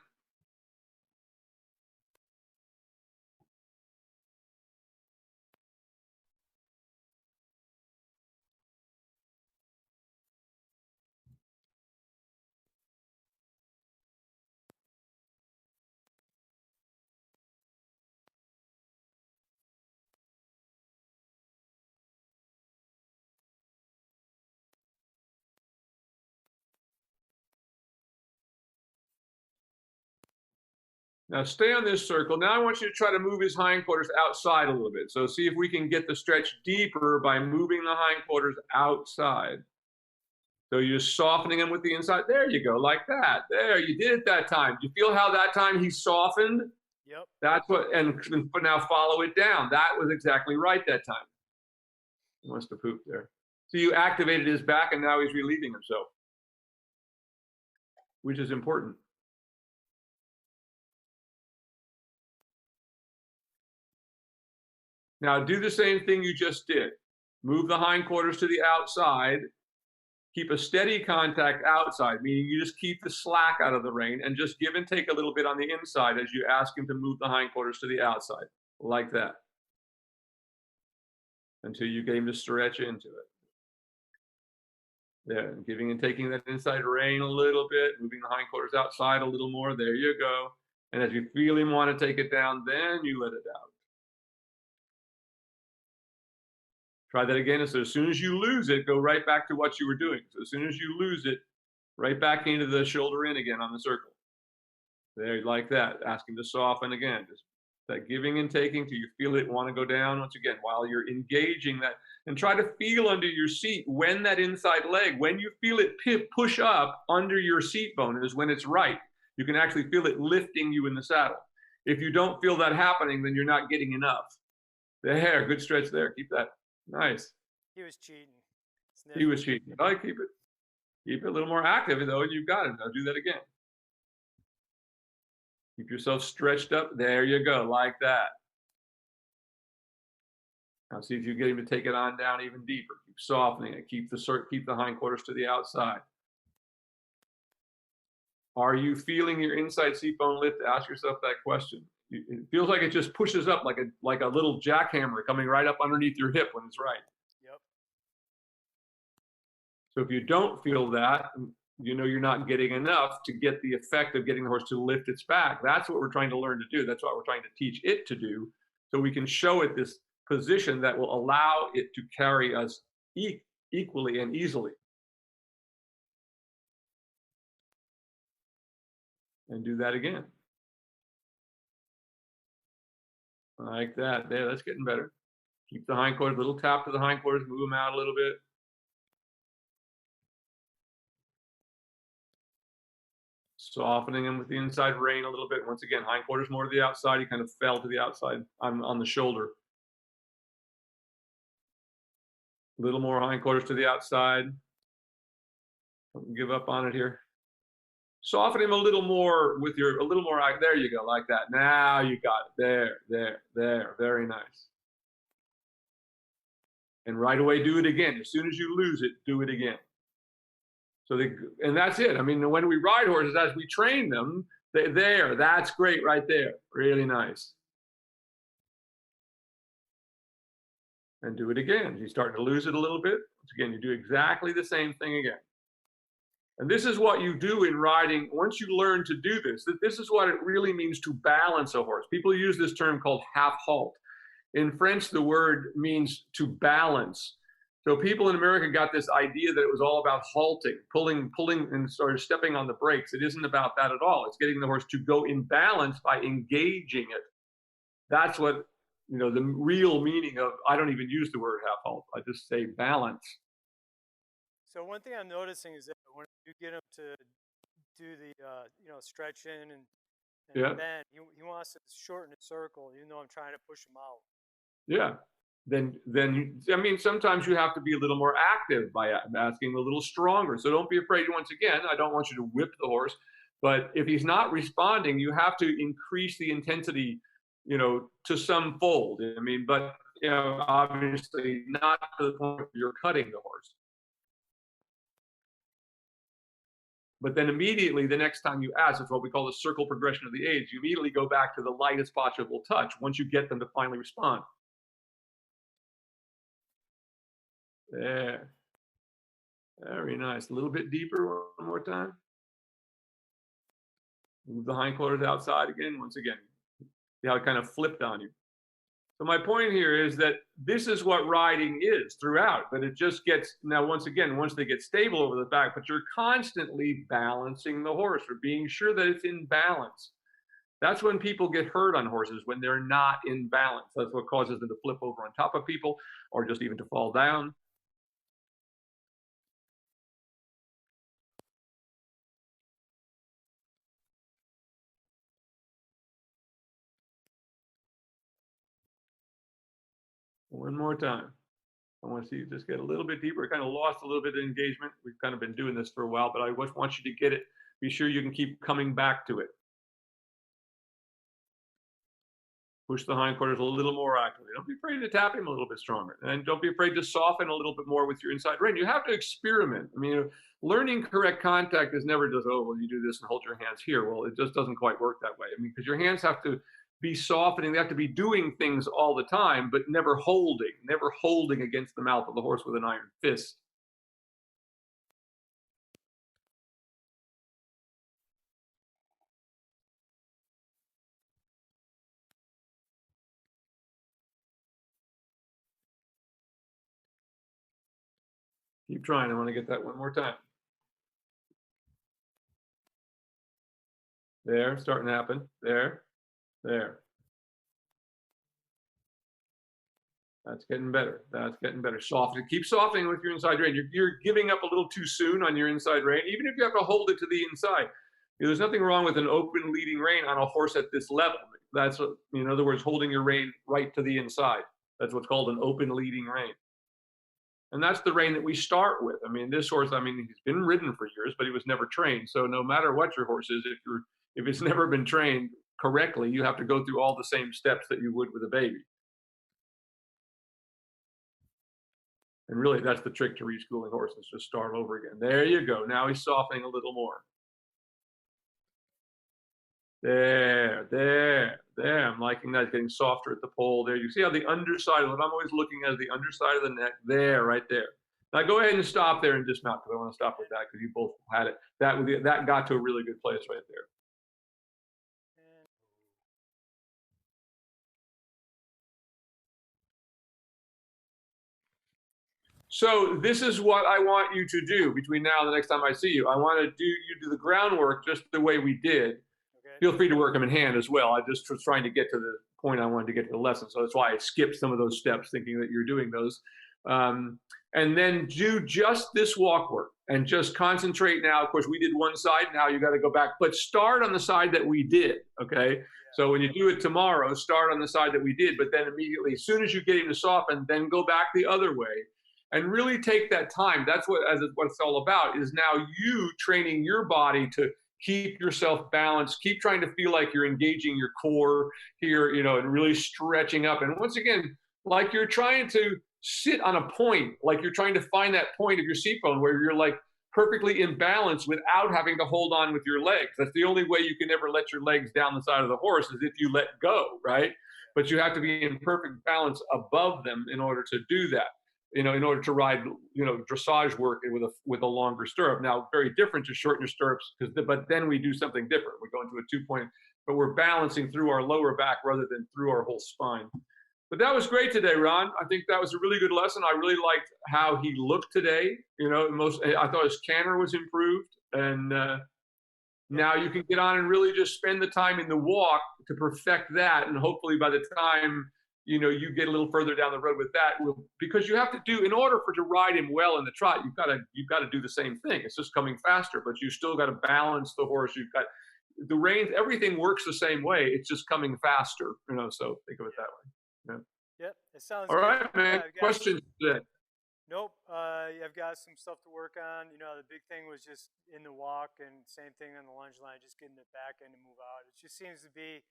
Now stay on this circle. Now I want you to try to move his hindquarters outside a little bit. So see if we can get the stretch deeper by moving the hindquarters outside. So you're softening him with the inside. There you go, like that. There, you did it that time. Do you feel how that time he softened? Yep. That's what, and now follow it down. That was exactly right that time. He wants to poop there. So you activated his back and now he's relieving himself, which is important. Now do the same thing you just did. Move the hindquarters to the outside. Keep a steady contact outside, meaning you just keep the slack out of the rein and just give and take a little bit on the inside as you ask him to move the hindquarters to the outside, like that, until you get him to stretch into it. There, giving and taking that inside rein a little bit, moving the hindquarters outside a little more. There you go. And as you feel him want to take it down, then you let it out. Try that again. So as soon as you lose it, go right back to what you were doing. So as soon as you lose it, right back into the shoulder in again on the circle. There, like that. Ask him to soften again. Just that giving and taking till you feel it want to go down once again while you're engaging that. And try to feel under your seat when that inside leg, when you feel it push up under your seat bone is when it's right. You can actually feel it lifting you in the saddle. If you don't feel that happening, then you're not getting enough. There, good stretch there. Keep that. Nice. He was cheating. He was cheating. I keep it. Keep it a little more active though, and you've got it. Now do that again. Keep yourself stretched up. There you go, like that. Now see if you get him to take it on down even deeper. Keep softening it. Keep the hindquarters to the outside. Are you feeling your inside seat bone lift? Ask yourself that question. It feels like it just pushes up like a little jackhammer coming right up underneath your hip when it's right. Yep. So if you don't feel that, you know you're not getting enough to get the effect of getting the horse to lift its back. That's what we're trying to learn to do. That's what we're trying to teach it to do. So we can show it this position that will allow it to carry us equally and easily. And do that again. Like that. There, that's getting better. Keep the hindquarters, little tap to the hindquarters, move them out a little bit. Softening them with the inside rein a little bit. Once again, hindquarters more to the outside. He kind of fell to the outside on the shoulder. A little more hindquarters to the outside. Don't give up on it here. Soften him a little more with your, there you go, like that. Now you got it. There. Very nice. And right away, do it again. As soon as you lose it, do it again. So and that's it. I mean, when we ride horses, as we train them, that's great right there. Really nice. And do it again. You're starting to lose it a little bit. Once again, you do exactly the same thing again. And this is what you do in riding. Once you learn to do this, this is what it really means to balance a horse. People use this term called half halt. In French, the word means to balance. So people in America got this idea that it was all about halting, pulling, and sort of stepping on the brakes. It isn't about that at all. It's getting the horse to go in balance by engaging it. That's what, the real meaning of, I don't even use the word half halt. I just say balance. So one thing I'm noticing is that when you get him to do the, stretching and bend, he wants to shorten the circle, even though I'm trying to push him out. Yeah. Then I mean, sometimes you have to be a little more active by asking a little stronger. So don't be afraid. Once again, I don't want you to whip the horse, but if he's not responding, you have to increase the intensity, to some fold. I mean, but obviously not to the point where you're cutting the horse. But then immediately the next time you ask, it's what we call the circle progression of the aids. You immediately go back to the lightest possible touch once you get them to finally respond. There. Very nice. A little bit deeper one more time. Move the hindquarters outside again. Once again, see how it kind of flipped on you. So my point here is that this is what riding is throughout, but it just gets, now once again, once they get stable over the back, but you're constantly balancing the horse or being sure that it's in balance. That's when people get hurt on horses, when they're not in balance. That's what causes them to flip over on top of people or just even to fall down. One more time. I want to see you just get a little bit deeper. I kind of lost a little bit of engagement. We've kind of been doing this for a while, but I just want you to get it. Be sure you can keep coming back to it. Push the hindquarters a little more actively. Don't be afraid to tap him a little bit stronger. And don't be afraid to soften a little bit more with your inside rein. You have to experiment. I mean, learning correct contact is never just, oh, well, you do this and hold your hands here. Well, it just doesn't quite work that way. I mean, because your hands have to be softening. They have to be doing things all the time, but never holding against the mouth of the horse with an iron fist. Keep trying. I want to get that one more time. There, starting to happen. There. That's getting better. That's getting better. Soften. Keep softening with your inside rein. You're giving up a little too soon on your inside rein, even if you have to hold it to the inside. There's nothing wrong with an open leading rein on a horse at this level. That's, in other words, holding your rein right to the inside. That's what's called an open leading rein. And that's the rein that we start with. I mean, this horse, I mean, he's been ridden for years, but he was never trained. So no matter what your horse is, if it's never been trained correctly, you have to go through all the same steps that you would with a baby. And really, that's the trick to reschooling horses. Just start over again. There you go. Now he's softening a little more. There. I'm liking that. It's getting softer at the pole there. You see how the underside, what I'm always looking at is the underside of the neck. There, right there. Now go ahead and stop there and dismount, because I want to stop with that because you both had it. That got to a really good place right there. So this is what I want you to do between now and the next time I see you. I want you do the groundwork just the way we did. Okay. Feel free to work them in hand as well. I just was trying to get to the point I wanted to get to the lesson. So that's why I skipped some of those steps thinking that you're doing those. And then do just this walk work and just concentrate now. Of course, we did one side. Now you got to go back, but start on the side that we did. Okay. Yeah. So when you do it tomorrow, start on the side that we did, but then immediately, as soon as you get him to soften, then go back the other way. And really take that time. That's what it's all about, is now you training your body to keep yourself balanced, keep trying to feel like you're engaging your core here, and really stretching up. And once again, like you're trying to sit on a point, like you're trying to find that point of your seat bone where you're like perfectly in balance without having to hold on with your legs. That's the only way you can ever let your legs down the side of the horse, is if you let go, right? But you have to be in perfect balance above them in order to do that. In order to ride, dressage work with a longer stirrup. Now, very different to shorten your stirrups, but then we do something different. We go into a 2-point, but we're balancing through our lower back rather than through our whole spine. But that was great today, Ron. I think that was a really good lesson. I really liked how he looked today. I thought his canter was improved, and now you can get on and really just spend the time in the walk to perfect that, and hopefully by the time you get a little further down the road with that, because you have to do, in order to ride him well in the trot, you've got to do the same thing. It's just coming faster, but you still got to balance the horse. You've got the reins, everything works the same way. It's just coming faster, so think of it that way. Yeah. Yep, it sounds all good. Right, man. Questions today? Nope. I've got some stuff to work on. The big thing was just in the walk, and same thing on the lunge line, just getting the back end to move out. It just seems to be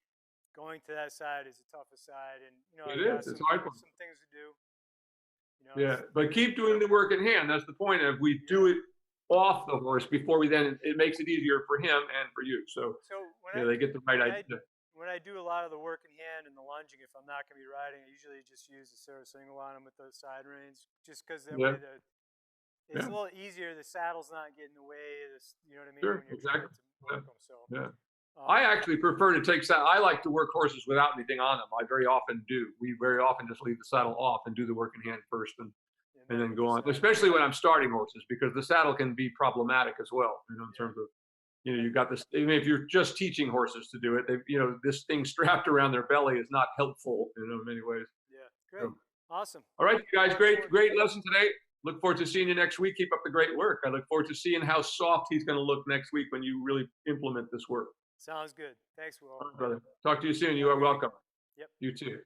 going to that side is the toughest side, and it's hard. Some things to do. Yeah, but keep doing the work in hand. That's the point of we do it off the horse before we then. It makes it easier for him and for you. So when they get the right idea. When I do a lot of the work in hand and the lunging, if I'm not going to be riding, I usually just use the Sarah single on them with those side reins, just because that way it's a little easier. The saddle's not getting in the way. You know what I mean? Sure, when you're exactly. trying to work them, so. I actually prefer to take saddle. I like to work horses without anything on them. I very often do. We very often just leave the saddle off and do the work in hand first, and then go on. Especially when I'm starting horses, because the saddle can be problematic as well, in terms of You know, you got this, even if you're just teaching horses to do it, they, you know, this thing strapped around their belly is not helpful, you know, in many ways. Yeah, great. So, Awesome. all right, you guys, Look great, forward- great lesson today. Look forward to seeing you next week. Keep up the great work. I look forward to seeing how soft he's going to look next week when you really implement this work. Sounds good. Thanks, Will. All right, brother. Talk to you soon. You Have a are good week. welcome. Yep. You too.